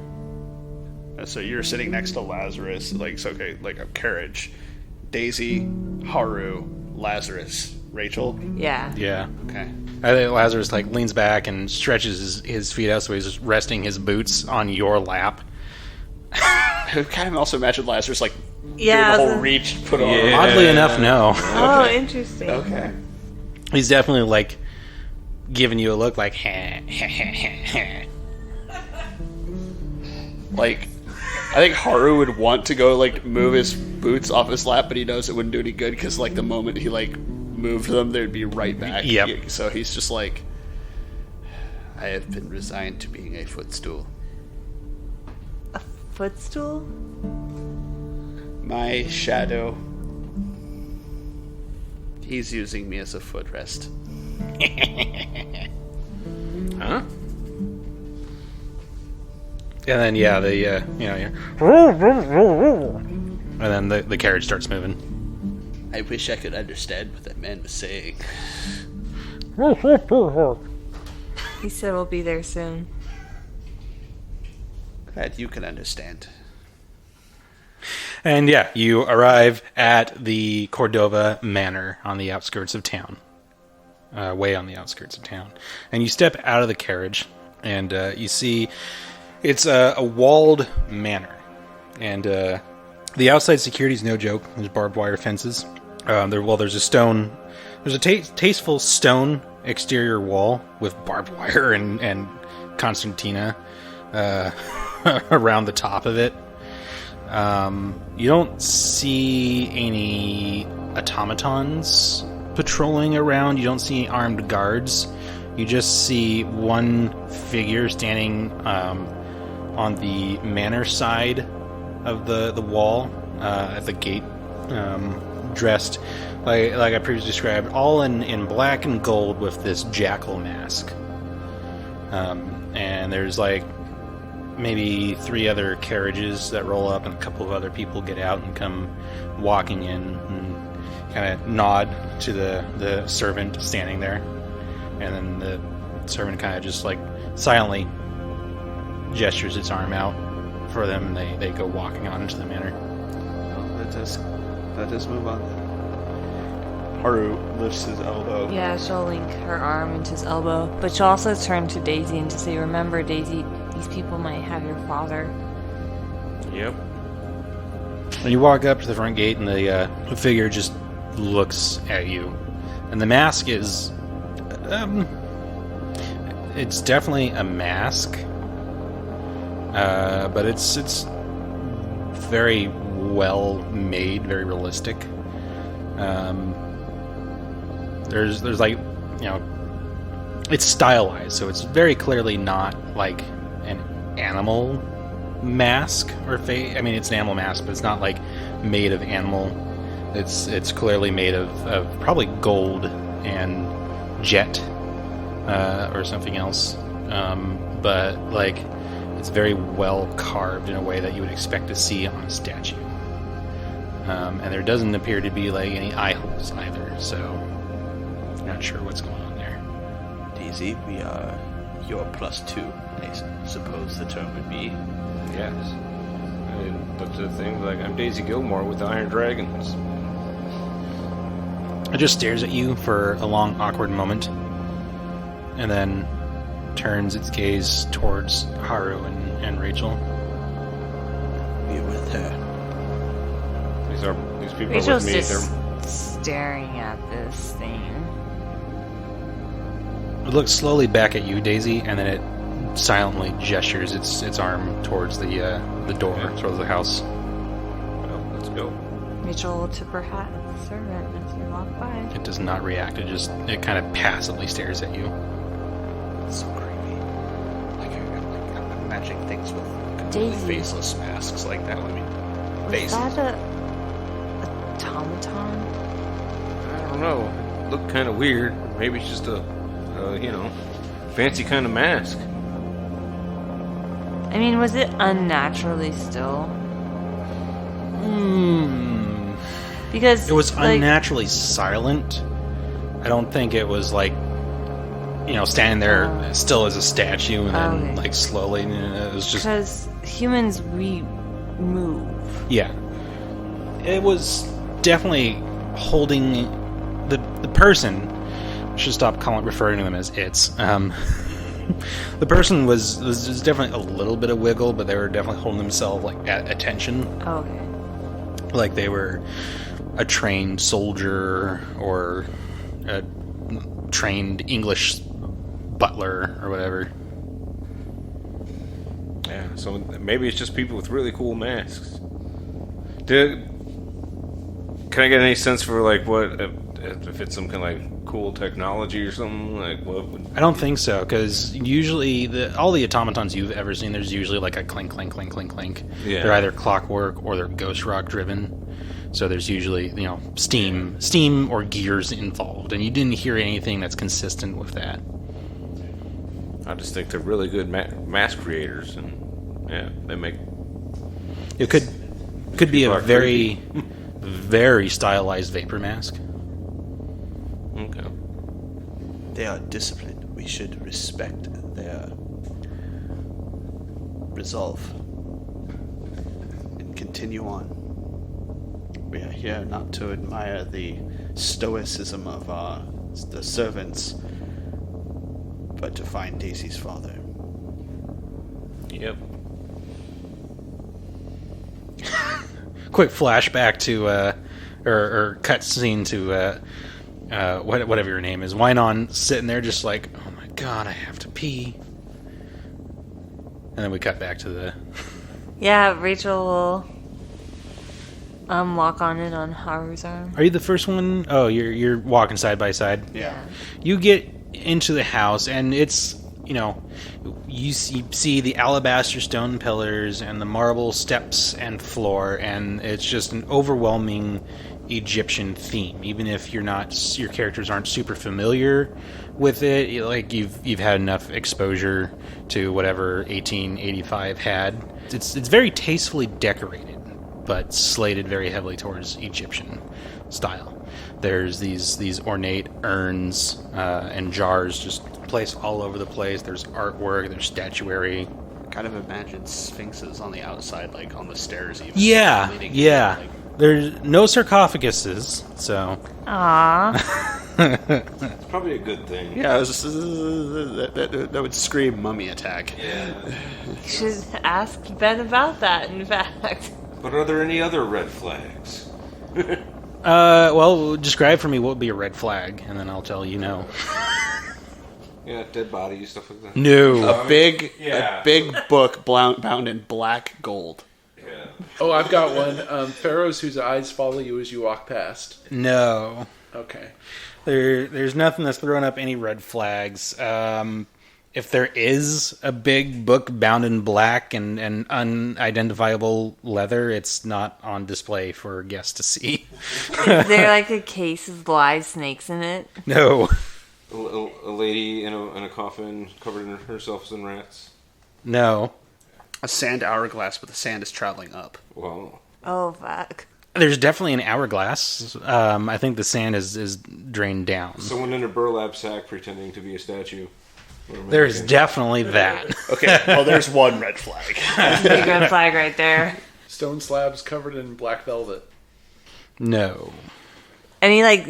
So you're sitting next to Lazarus, like a carriage. Daisy, Haru, Lazarus, Rachel. Yeah. Yeah. Okay. I think Lazarus leans back and stretches his feet out, so he's just resting his boots on your lap. I kind of also imagine Lazarus doing Yeah, the whole reach, put on. Yeah. Oddly enough, no. Oh, interesting. Okay. He's definitely giving you a look like, heh, heh, heh, heh. I think Haru would want to go move his boots off his lap, but he knows it wouldn't do any good because the moment he moved them, they'd be right back. Yep. So he's just like, I have been resigned to being a footstool. A footstool? My shadow. He's using me as a footrest. Huh? And then and then the carriage starts moving. I wish I could understand what that man was saying. He said we'll be there soon. Glad you can understand. And yeah, you arrive at the Cordova Manor on the outskirts of town. Way on the outskirts of town. And you step out of the carriage, and you see it's a walled manor. And the outside security is no joke. There's barbed wire fences. There's a tasteful stone exterior wall with barbed wire and concertina around the top of it. You don't see any automatons patrolling around. You don't see any armed guards. You just see one figure standing on the manor side of the wall at the gate, dressed like I previously described, all in black and gold with this jackal mask. And there's like maybe 3 other carriages that roll up, and a couple of other people get out and come walking in and kind of nod to the servant standing there. And then the servant kind of just like silently gestures its arm out for them, and they go walking on into the manor. Let us move on. Haru lifts his elbow. Yeah, she'll link her arm into his elbow, but she'll also turn to Daisy and to say, remember, Daisy, these people might have your father. Yep. When you walk up to the front gate, and the figure just looks at you, and the mask is, it's definitely a mask, but it's very well made, very realistic. There's like, it's stylized, so it's very clearly not like an animal mask or face. I mean, it's an animal mask, but it's not like made of animal. It's clearly made of probably gold and jet or something else. But like, it's very well carved in a way that you would expect to see on a statue. And there doesn't appear to be like any eye holes either, so not sure what's going on there. Daisy, we are your +2, I suppose the term would be. Yes. I looked at the thing like, I'm Daisy Gilmore with the Iron Dragons. It just stares at you for a long, awkward moment, and then turns its gaze towards Haru and Rachel. We're with her. These people Rachel's are with me. just staring at this thing. It looks slowly back at you, Daisy, and then it silently gestures its arm towards the door, towards the house. Well, let's go. Rachel will tip her hat at the servant as you walk by. It does not react. It kind of passively stares at you. It's so creepy. I'm imagining things with completely Daisy. faceless masks like that. I mean, Was faces. that a automaton? I don't know. It looked kind of weird. Maybe it's just a fancy kind of mask. I mean, was it unnaturally still? Because It was like, unnaturally silent. I don't think it was like, standing there still as a statue and then Okay. like slowly. It was just because humans we move. yeah. It was definitely holding the person. Should stop referring to them as it's. The person was definitely a little bit of wiggle, but they were definitely holding themselves like at attention, Oh, okay. like they were a trained soldier or a trained English butler or whatever. Yeah, so maybe it's just people with really cool masks. Can I get any sense for like what if it's some kind of like cool technology or something? Like what would... I don't think so, because usually all the automatons you've ever seen, there's usually like a clink, clink, clink, clink, clink. Yeah. They're either clockwork or they're ghost rock driven. So there's usually, steam or gears involved, and you didn't hear anything that's consistent with that. I just think they're really good mask creators, and yeah, they make... It could be People a are very, very stylized vapor mask. Okay. They are disciplined. We should respect their resolve and continue on. We are here not to admire the stoicism of the servants, but to find Daisy's father. Yep. Quick flashback to, or cut scene to, whatever your name is. Wynon sitting there just like, oh my god, I have to pee. And then we cut back to the... Yeah, Rachel will walk on in on Haru's arm. Are you the first one? Oh, you're walking side by side. Yeah. You get into the house, and it's, you see the alabaster stone pillars and the marble steps and floor, and it's just an overwhelming Egyptian theme. Even if your characters aren't super familiar with it, like you've had enough exposure to whatever 1885 had. It's very tastefully decorated, but slated very heavily towards Egyptian style. There's these ornate urns and jars just placed all over the place. There's artwork, there's statuary. Kind of imagine sphinxes on the outside, like on the stairs even. Yeah, leading yeah. in, like, There's no sarcophaguses, so... Aww. It's probably a good thing. yeah, that would scream mummy attack. Yeah. You should ask Ben about that, in fact. But are there any other red flags? Well, describe for me what would be a red flag, and then I'll tell you no. Yeah, dead bodies, stuff like that. No. A big Yeah. book bound in black gold. Yeah. Oh, I've got one. Pharaohs whose eyes follow you as you walk past. No. Okay. There's nothing that's throwing up any red flags. If there is a big book bound in black and unidentifiable leather, it's not on display for guests to see. Is there like a case of live snakes in it? No. A lady in a coffin covered in herself in rats. No. A sand hourglass, but the sand is traveling up. Well, Oh, fuck. There's definitely an hourglass. I think the sand is drained down. someone in a burlap sack pretending to be a statue. There's definitely that. Okay, well, there's one red flag. Big red flag right there. Stone slabs covered in black velvet. No. Any, like,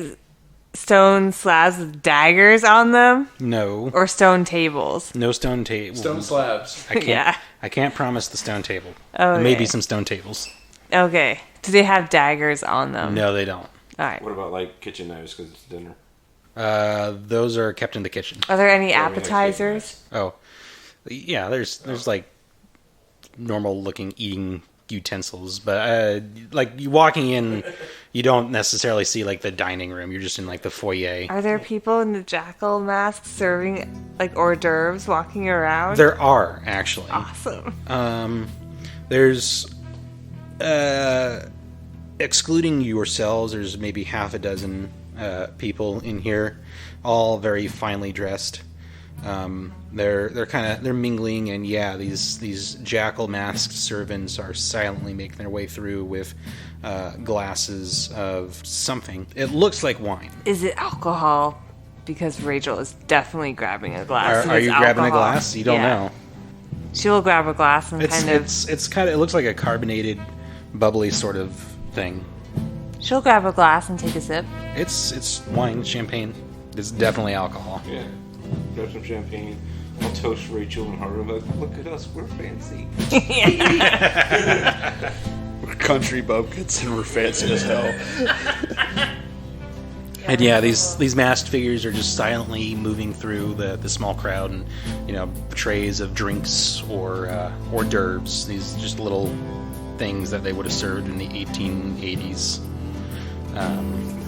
stone slabs with daggers on them? No. Or stone tables? No stone table. Stone slabs. I can't, Yeah. I can't promise the stone table. Okay. Maybe some stone tables. Okay. Do they have daggers on them? No, they don't. Alright. What about like kitchen knives because it's dinner? Those are kept in the kitchen. Are there any Yeah, I mean, like appetizers? Oh, yeah. There's like normal looking eating utensils, but like you walking in, you don't necessarily see like the dining room. You're just in like the foyer. Are there people in the jackal mask serving like hors d'oeuvres walking around? There are actually. Awesome. There's excluding yourselves. There's maybe half a dozen people in here, all very finely dressed. They're mingling, and yeah, these jackal masked servants are silently making their way through with glasses of something. It looks like wine. Is it alcohol? Because Rachel is definitely grabbing a glass. and Are it's you grabbing a alcohol. glass? You don't Yeah. know. She will grab a glass and It's kind of. it's kind of, it looks like a carbonated, bubbly sort of thing. She'll grab a glass and take a sip. It's wine, champagne. It's definitely alcohol. Yeah. Grab some champagne. I'll toast Rachel and Haru. Like, look at us, we're fancy. We're country bumpkins and we're fancy as hell. And yeah, these masked figures are just silently moving through the small crowd, and trays of drinks or hors d'oeuvres. These just little things that they would have served in the 1880s.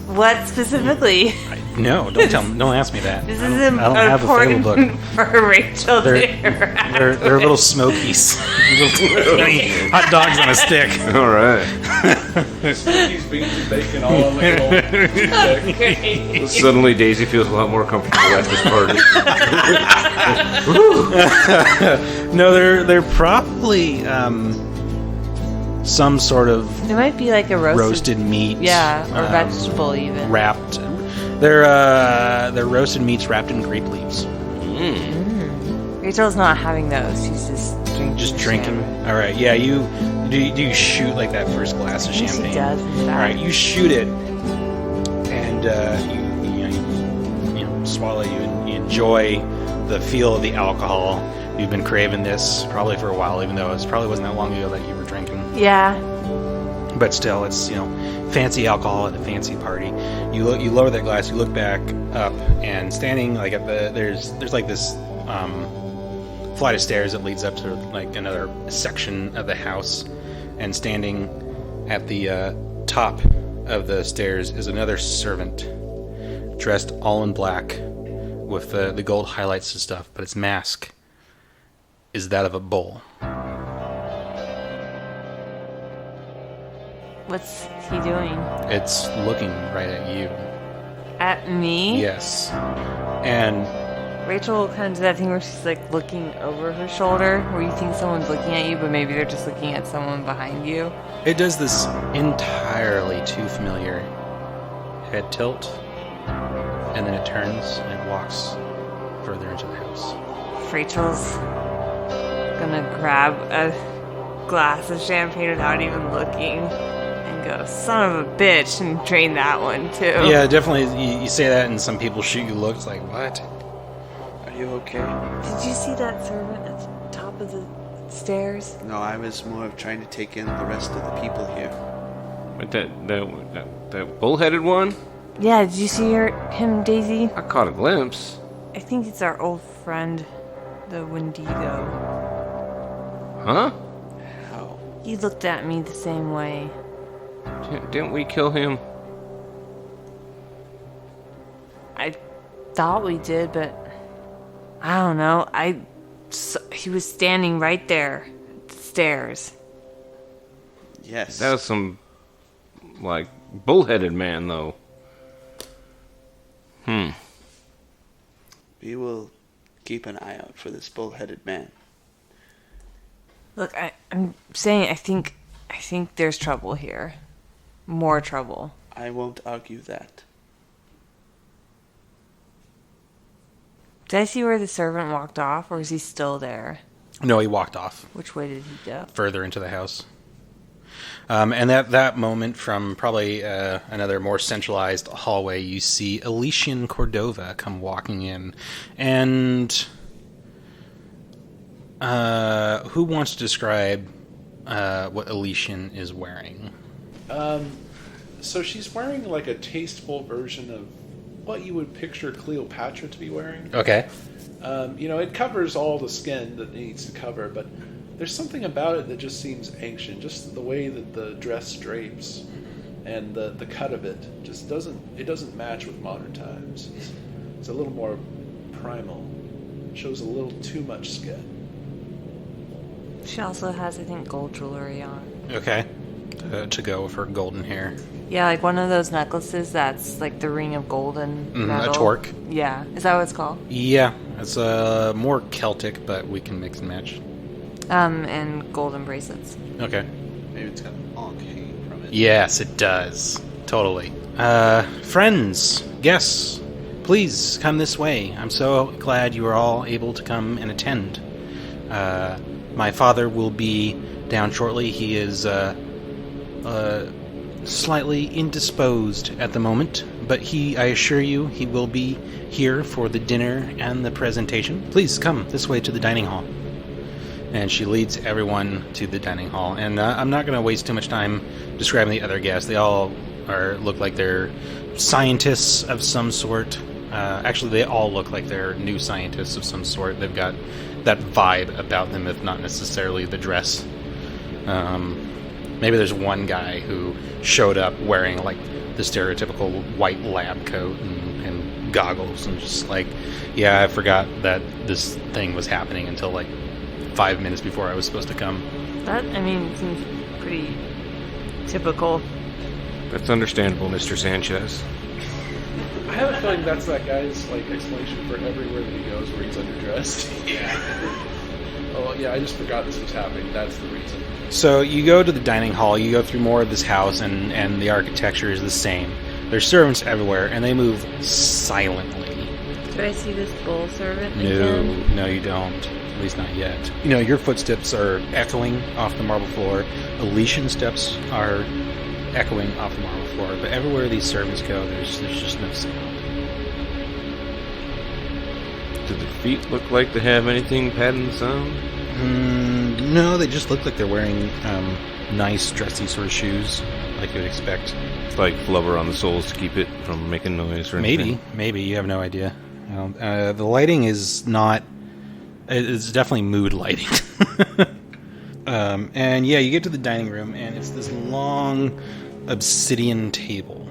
What specifically? No, don't ask me that. This I is don't have a fable book. important for Rachel to hear. They're little smokies. Little tiny hot dogs on a stick. All right. He's beans and bacon all on the Great. Suddenly, Daisy feels a lot more comfortable at this party. No, they're probably some sort of It might be like a roasted meat. Yeah, or vegetable even. Wrapped. They're roasted meats wrapped in grape leaves. Rachel's not having those. She's just drinking. Just drinking. All right. Yeah. You do you shoot like that first glass of I think champagne? she does. In All right. fact. You shoot it, and you swallow. You enjoy the feel of the alcohol. You've been craving this probably for a while, even though it probably wasn't that long ago that you were drinking. Yeah. But still, it's fancy alcohol at a fancy party. You lower that glass. You look back up, and standing like at there's like this flight of stairs that leads up to like another section of the house, and standing at the top of the stairs is another servant, dressed all in black, with the gold highlights and stuff. But its mask is that of a bull. What's he doing? It's looking right at you. At me? Yes. And Rachel kind of do that thing where she's like looking over her shoulder, where you think someone's looking at you, but maybe they're just looking at someone behind you. it does this entirely too familiar head tilt, and then it turns and it walks further into the house. Rachel's gonna grab a glass of champagne without even looking and go, son of a bitch, and drain that one too. Yeah, definitely. You say that, and some people shoot you looks like, what? Are you okay? Did you see that servant at the top of the stairs? No, I was more of trying to take in the rest of the people here. But that bullheaded one? Yeah, did you see him, Daisy? I caught a glimpse. I think it's our old friend, the Wendigo. Huh? How? He looked at me the same way. Didn't we kill him? I thought we did, but I don't know. He was standing right there at the stairs. Yes. That was some, like, bullheaded man, though. We will keep an eye out for this bull-headed man. Look, I'm saying I think there's trouble here. More trouble. I won't argue that. Did I see where the servant walked off, or is he still there? No, he walked off Which way did he go? further into the house. And that moment, from probably another more centralized hallway, you see Elysian Cordova come walking in. And who wants to describe what Elysian is wearing? So she's wearing like a tasteful version of what you would picture Cleopatra to be wearing. Okay. It covers all the skin that it needs to cover, but there's something about it that just seems ancient. Just the way that the dress drapes and the cut of it just doesn't match with modern times. It's a little more primal. It shows a little too much skin. She also has, I think, gold jewelry on. Okay. To go with her golden hair. Yeah, like one of those necklaces that's like the ring of golden metal. A torque. Yeah. Is that what it's called? Yeah. It's more Celtic, but we can mix and match. And golden bracelets. Okay. Maybe it's got an ankh hanging from it. Yes, it does. Totally. Friends, guests, please come this way. I'm so glad you are all able to come and attend. My father will be down shortly. He is slightly indisposed at the moment, but I assure you, he will be here for the dinner and the presentation. Please come this way to the dining hall. And she leads everyone to the dining hall. And I'm not going to waste too much time describing the other guests. They all look like they're scientists of some sort. Actually, they all look like they're new scientists of some sort. They've got that vibe about them, if not necessarily the dress. Maybe there's one guy who showed up wearing like the stereotypical white lab coat and goggles and just like, yeah, I forgot that this thing was happening until like 5 minutes before I was supposed to come. That, I mean, seems pretty typical. That's understandable, Mr. Sanchez. I have a feeling that's that guy's like explanation for everywhere that he goes where he's underdressed. Oh yeah, I just forgot this was happening. That's the reason. So you go to the dining hall, you go through more of this house, and the architecture is the same. There's servants everywhere, and they move silently. Do I see this bull servant again? No, you don't. At least not yet. You know, your footsteps are echoing off the marble floor. Elysian steps are echoing off the marble floor. But everywhere these servants go, there's just no sound. Do the feet look like they have anything padding the sound? No, they just look like they're wearing nice, dressy sort of shoes, like you would expect. Like flubber on the soles to keep it from making noise or anything? Maybe. You have no idea. The lighting is not... It's definitely mood lighting. And yeah, you get to the dining room, and it's this long obsidian table.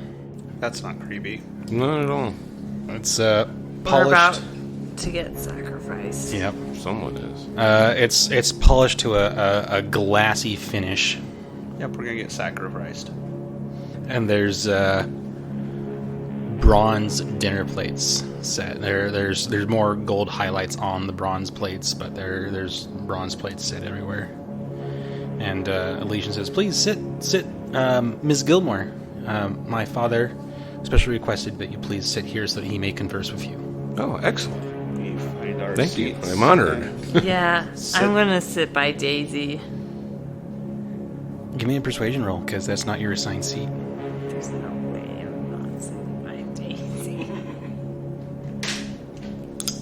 That's not creepy. Not at all. It's We're polished... about to get sacrificed. Yep. Someone is. It's polished to a glassy finish, Yep, we're gonna get sacrificed. and there's bronze dinner plates set. There's more gold highlights on the bronze plates, but there's bronze plates set everywhere. And Elysian says, "Please sit, Ms. Gilmore. My father especially requested that you please sit here so that he may converse with you." Oh, excellent. We find our Thank you. seats. I'm honored. Yeah, I'm gonna sit by Daisy. Give me a persuasion roll, because that's not your assigned seat. There's no way I'm not sitting by Daisy.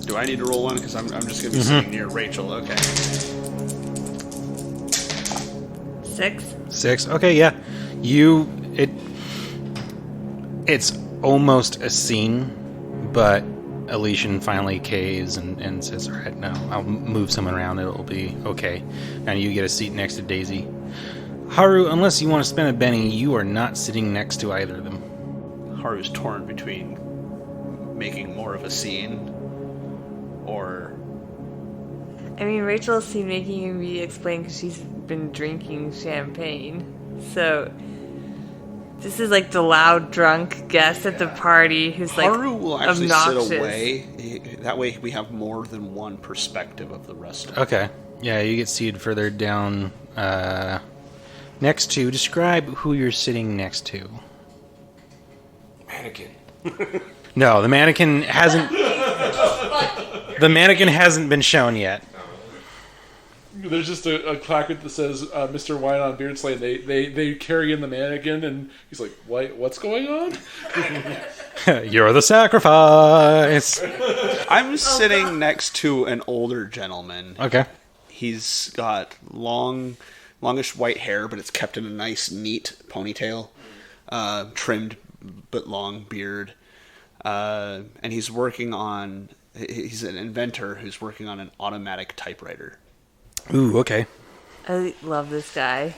Do I need to roll one? Because I'm just gonna be sitting near Rachel. Okay. 6? 6. Okay, yeah. It's almost a scene, but Elysian finally caves and says, "All right, no, I'll move someone around. It'll be okay." And you get a seat next to Daisy. Haru, unless you want to spend a penny, you are not sitting next to either of them. Haru's torn between making more of a scene or... I mean, Rachel seemed making me explain because she's been drinking champagne. So, this is like the loud, drunk guest at the party who's like Haru will actually obnoxious. sit away. That way we have more than one perspective of the rest of it. Okay. Yeah, you get seated further down next to... Describe who you're sitting next to. Mannequin. No, the mannequin hasn't... The mannequin hasn't been shown yet. There's just a placard that says Mr. Wynon Beardslay. They carry in the mannequin, and he's like, "What's going on?" You're the sacrifice. I'm sitting next to an older gentleman. Okay. He's got longish white hair, but it's kept in a nice, neat ponytail. Trimmed but long beard. And he's working on... He's an inventor who's working on an automatic typewriter. Ooh, okay. I love this guy.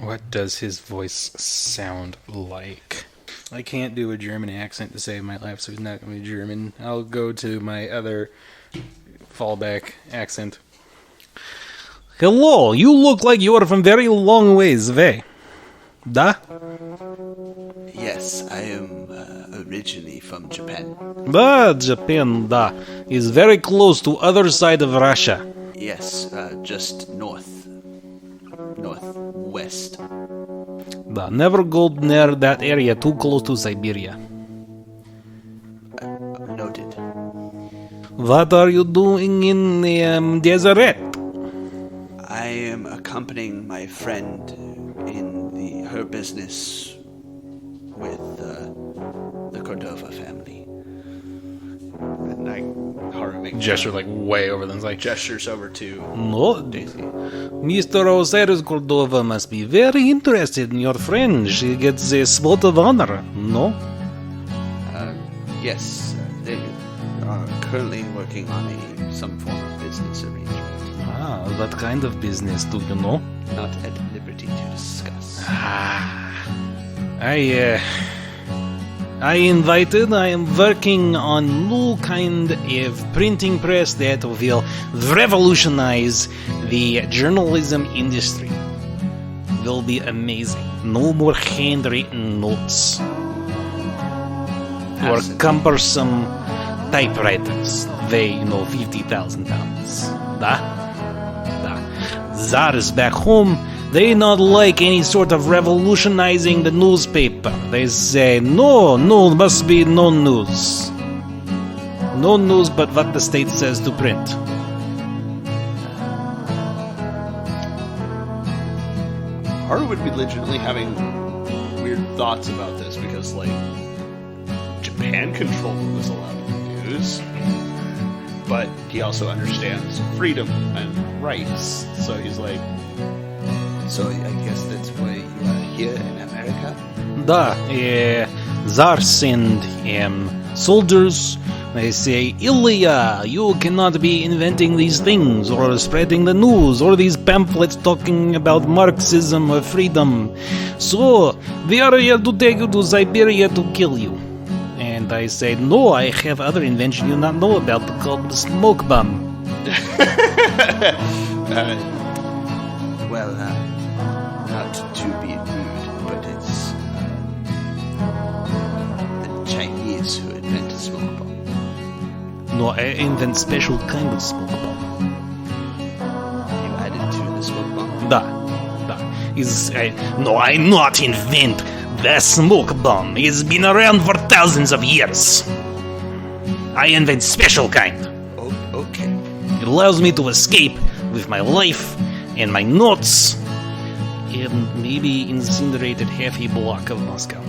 What does his voice sound like? I can't do a German accent to save my life, so he's not going to be German. I'll go to my other fallback accent. Hello, you look like you are from very long ways away. Da? Yes, I am originally from Japan. Da, Japan, da. Is very close to other side of Russia. Yes, just northwest. Da, never go near that area too close to Siberia. Noted. What are you doing in the desert? I am accompanying my friend in her business with the Cordova family. And Haru makes Gesture like way over them. Like, gestures over to no, Daisy. Mr. Osiris Cordova must be very interested in your friend. She gets a spot of honor, no? Yes, they are currently working on some form of business arrangement. What kind of business do you know? Not at liberty to discuss. I am working on new kind of printing press that will revolutionize the journalism industry. Will be amazing. No more handwritten notes. Or cumbersome typewriters. Weigh, 50,000 pounds. Da? Czars back home, they not like any sort of revolutionizing the newspaper. They say, no, must be no news. No news but what the state says to print. Haru would be legitimately having weird thoughts about this because, Japan controlled what was allowed in the news, but he also understands freedom and rights. So he's like, So I guess that's why you are here in America? Czars and soldiers, they say, Ilya, you cannot be inventing these things or spreading the news or these pamphlets talking about Marxism or freedom. So, we are here to take you to Siberia to kill you. And I say, no, I have other invention you not know about called the smoke bomb. Not to be rude, but it's the Chinese who invented smoke bomb. No, I invent special kind of smoke bomb. You added to the smoke bomb? Da. No, I not invent the smoke bomb. It's been around for thousands of years. I invent special kind. Oh, okay. It allows me to escape with my life and my notes and maybe incinerated half a block of Moscow.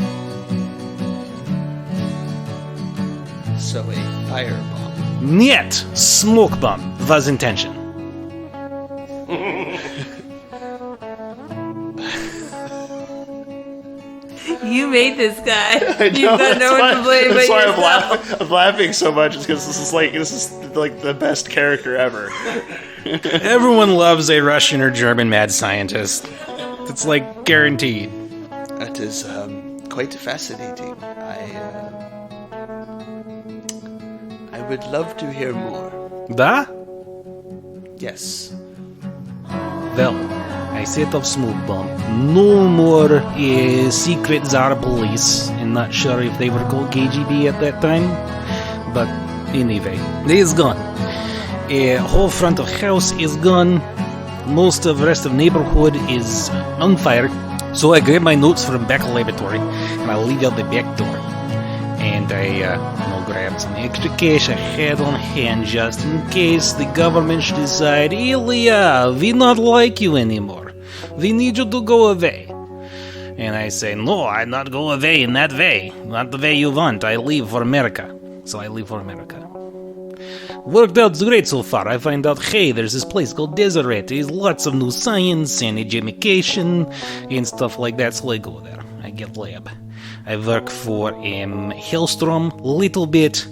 So a firebomb. Нет, smoke bomb was intention. You made this guy. I know, You've got no one to blame but that's why yourself. I'm laughing so much. It's because this is like the best character ever. Everyone loves a Russian or German mad scientist. It's guaranteed. That is quite fascinating. I would love to hear more. Da? Yes. Well, I set up smoke bomb. No more secret Tsar police. I'm not sure if they were called KGB at that time. But anyway, it's gone. Whole front of house is gone. Most of the rest of neighborhood is on fire. So I grab my notes from back laboratory and I leave out the back door. And I grab some extra cash I had on hand just in case the government should decide, Ilya, we not like you anymore. We need you to go away. And I say, no, I not go away in that way. Not the way you want. I leave for America. So I leave for America. Worked out great so far. I find out, hey, there's this place called Deseret. There's lots of new science and education and stuff like that. So I go there. I get lab. I work for Hellstrom little bit.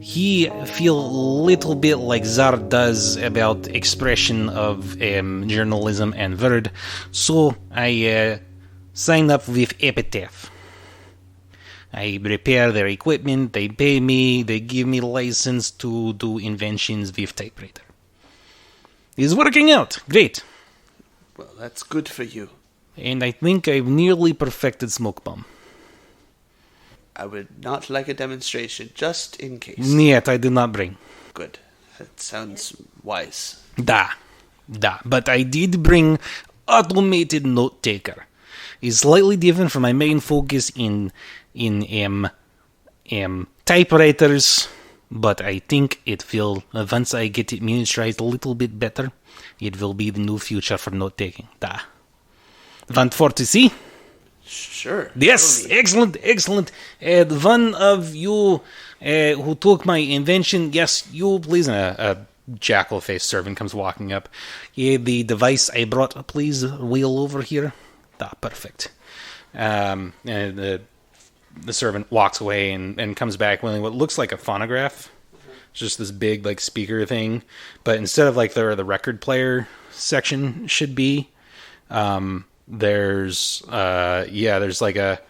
He feel little bit like Tsar does about expression of journalism and word. So I sign up with Epitaph. I repair their equipment, they pay me, they give me license to do inventions with typewriter. It's working out. Great. Well, that's good for you. And I think I've nearly perfected smoke bomb. I would not like a demonstration, just in case. Yet I did not bring. Good. That sounds wise. Da. But I did bring automated note taker. It's slightly different from my main focus in typewriters, but I think it will, once I get it miniaturized a little bit better, it will be the new future for note taking. Da. Want for to see? Sure. Yes, totally. excellent. One of you who took my invention, yes, you please. A jackal-faced servant comes walking up. The device I brought, please wheel over here. Perfect. And the servant walks away and comes back with what looks like a phonograph. It's just this big like speaker thing, but instead of like the record player section should be, there's like a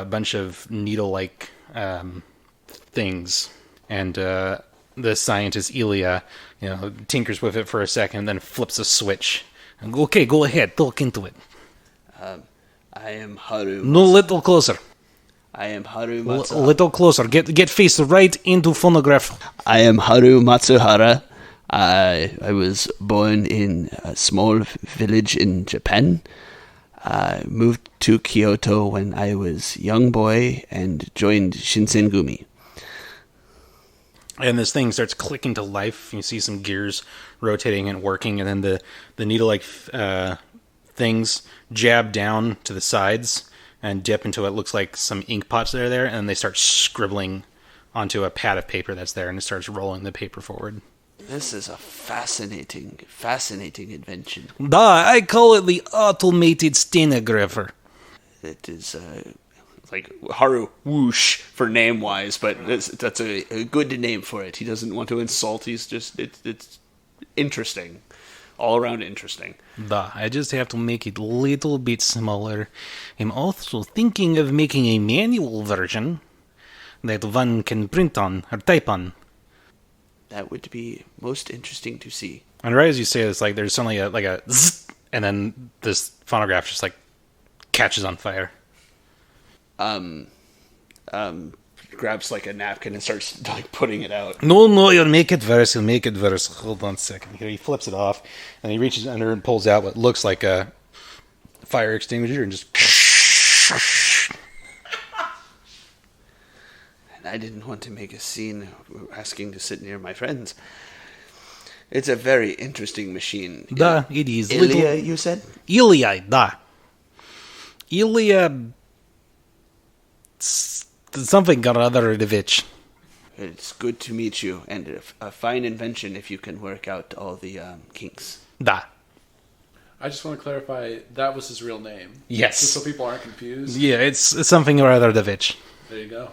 bunch of needle like things, and the scientist Ilya, tinkers with it for a second, and then flips a switch. And, okay, go ahead, talk into it. I am Haru. No, little closer. I am Haru Matsuhara. Little closer. Get face right into phonograph. I am Haru Matsuhara. I was born in a small village in Japan. I moved to Kyoto when I was a young boy and joined Shinsengumi. And this thing starts clicking to life. You see some gears rotating and working, and then the needle-like things jab down to the sides and dip into what looks like some ink pots that are there, and they start scribbling onto a pad of paper that's there, and it starts rolling the paper forward. This is a fascinating invention. I call it the automated stenographer. It is like Haru Whoosh for name-wise, but that's a good name for it. He doesn't want to insult. He's just it's interesting, all around interesting. I just have to make it a little bit smaller. I'm also thinking of making a manual version that one can print on or type on. That would be most interesting to see. And right as you say this, like there's suddenly a zzz, and then this phonograph just like catches on fire. Grabs like a napkin and starts like putting it out. No, you'll make it worse. Hold on a second. Here, he flips it off, and he reaches under and pulls out what looks like a fire extinguisher and just... And I didn't want to make a scene asking to sit near my friends. It's a very interesting machine. It is. Ilya, you said? Ilya. Something or other, Devich. It's good to meet you, and a fine invention if you can work out all the kinks. I just want to clarify, that was his real name. Yes. Just so people aren't confused. Yeah, it's something or other, Devich. There you go.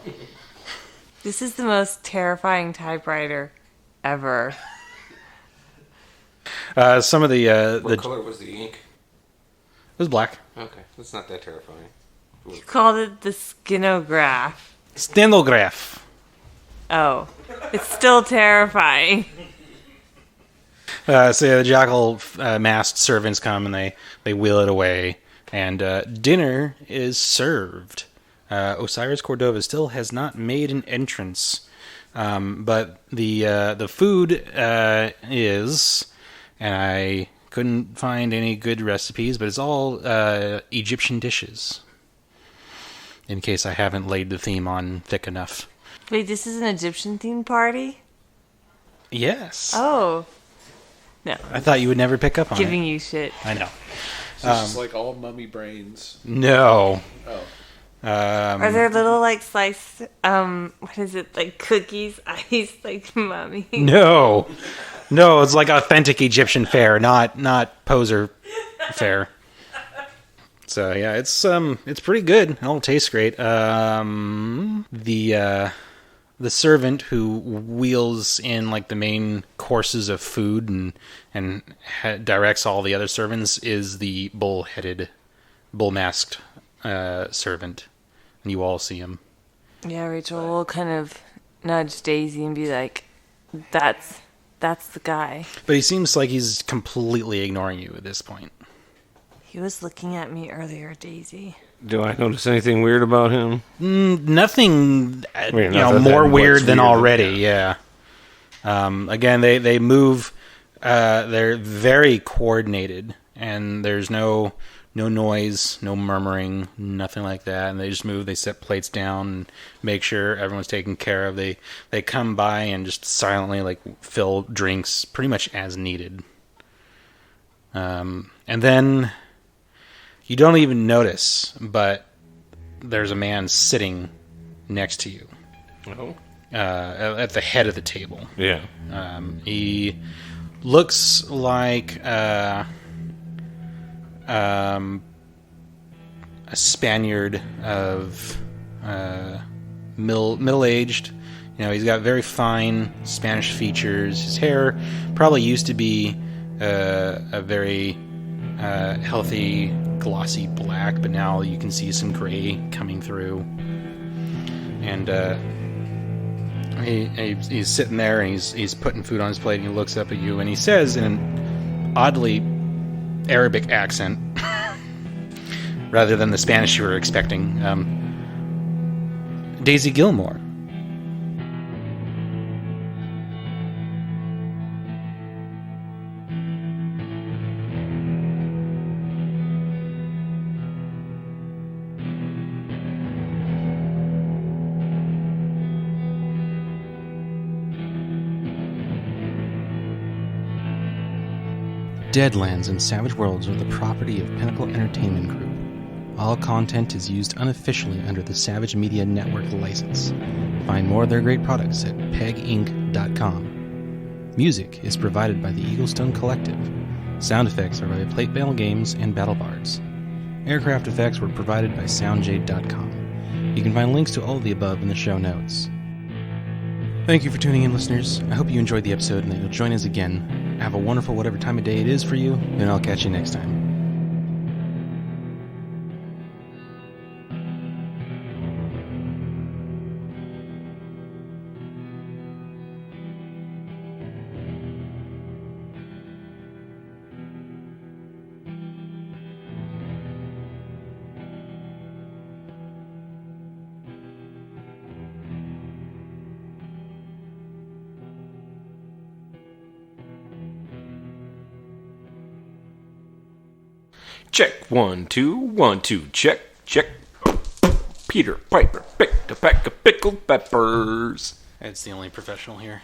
This is the most terrifying typewriter ever. Some of the What color was the ink? it was black. Okay, that's not that terrifying. You called it the skinograph. Stenograph. Oh, it's still terrifying. So the jackal masked servants come and they wheel it away, and dinner is served. Osiris Cordova still has not made an entrance, but the food is, and I couldn't find any good recipes, but it's all Egyptian dishes. In case I haven't laid the theme on thick enough. Wait, this is an Egyptian themed party? Yes. Oh. No. I thought you would never pick up on Giving it. you shit. I know. So it's just like all mummy brains. No. Oh. Are there little, like, sliced, what is it, like, cookies, ice, like, mummy? No. No, it's like authentic Egyptian fare, not poser fare. So yeah, it's pretty good. It all tastes great. The servant who wheels in like the main courses of food and directs all the other servants is the bull masked servant, and you all see him. Yeah, Rachel will kind of nudge Daisy and be like, that's the guy. But he seems like he's completely ignoring you at this point. He was looking at me earlier, Daisy. Do I notice anything weird about him? Nothing, nothing more weird than weird, already. Yeah. Again, they move. They're very coordinated, and there's no noise, no murmuring, nothing like that. And they just move. They set plates down, and make sure everyone's taken care of. They come by and just silently like fill drinks, pretty much as needed. And then. You don't even notice, but there's a man sitting next to you. Oh. At the head of the table. Yeah. He looks like a Spaniard of middle-aged, He's got very fine Spanish features. His hair probably used to be a very healthy, glossy black, but now you can see some gray coming through. And he's sitting there, and he's putting food on his plate, and he looks up at you, and he says in an oddly Arabic accent, rather than the Spanish you were expecting, Daisy Gilmore. Deadlands and Savage Worlds are the property of Pinnacle Entertainment Group. All content is used unofficially under the Savage Media Network license. Find more of their great products at peginc.com. Music is provided by the Eaglestone Collective. Sound effects are by Plate Mail Games and BattleBards. Aircraft effects were provided by soundjade.com. You can find links to all of the above in the show notes. Thank you for tuning in, listeners. I hope you enjoyed the episode and that you'll join us again. Have a wonderful whatever time of day it is for you, and I'll catch you next time. Check 1 2 1 2. Check. Peter Piper picked a pack of pickled peppers. It's the only professional here.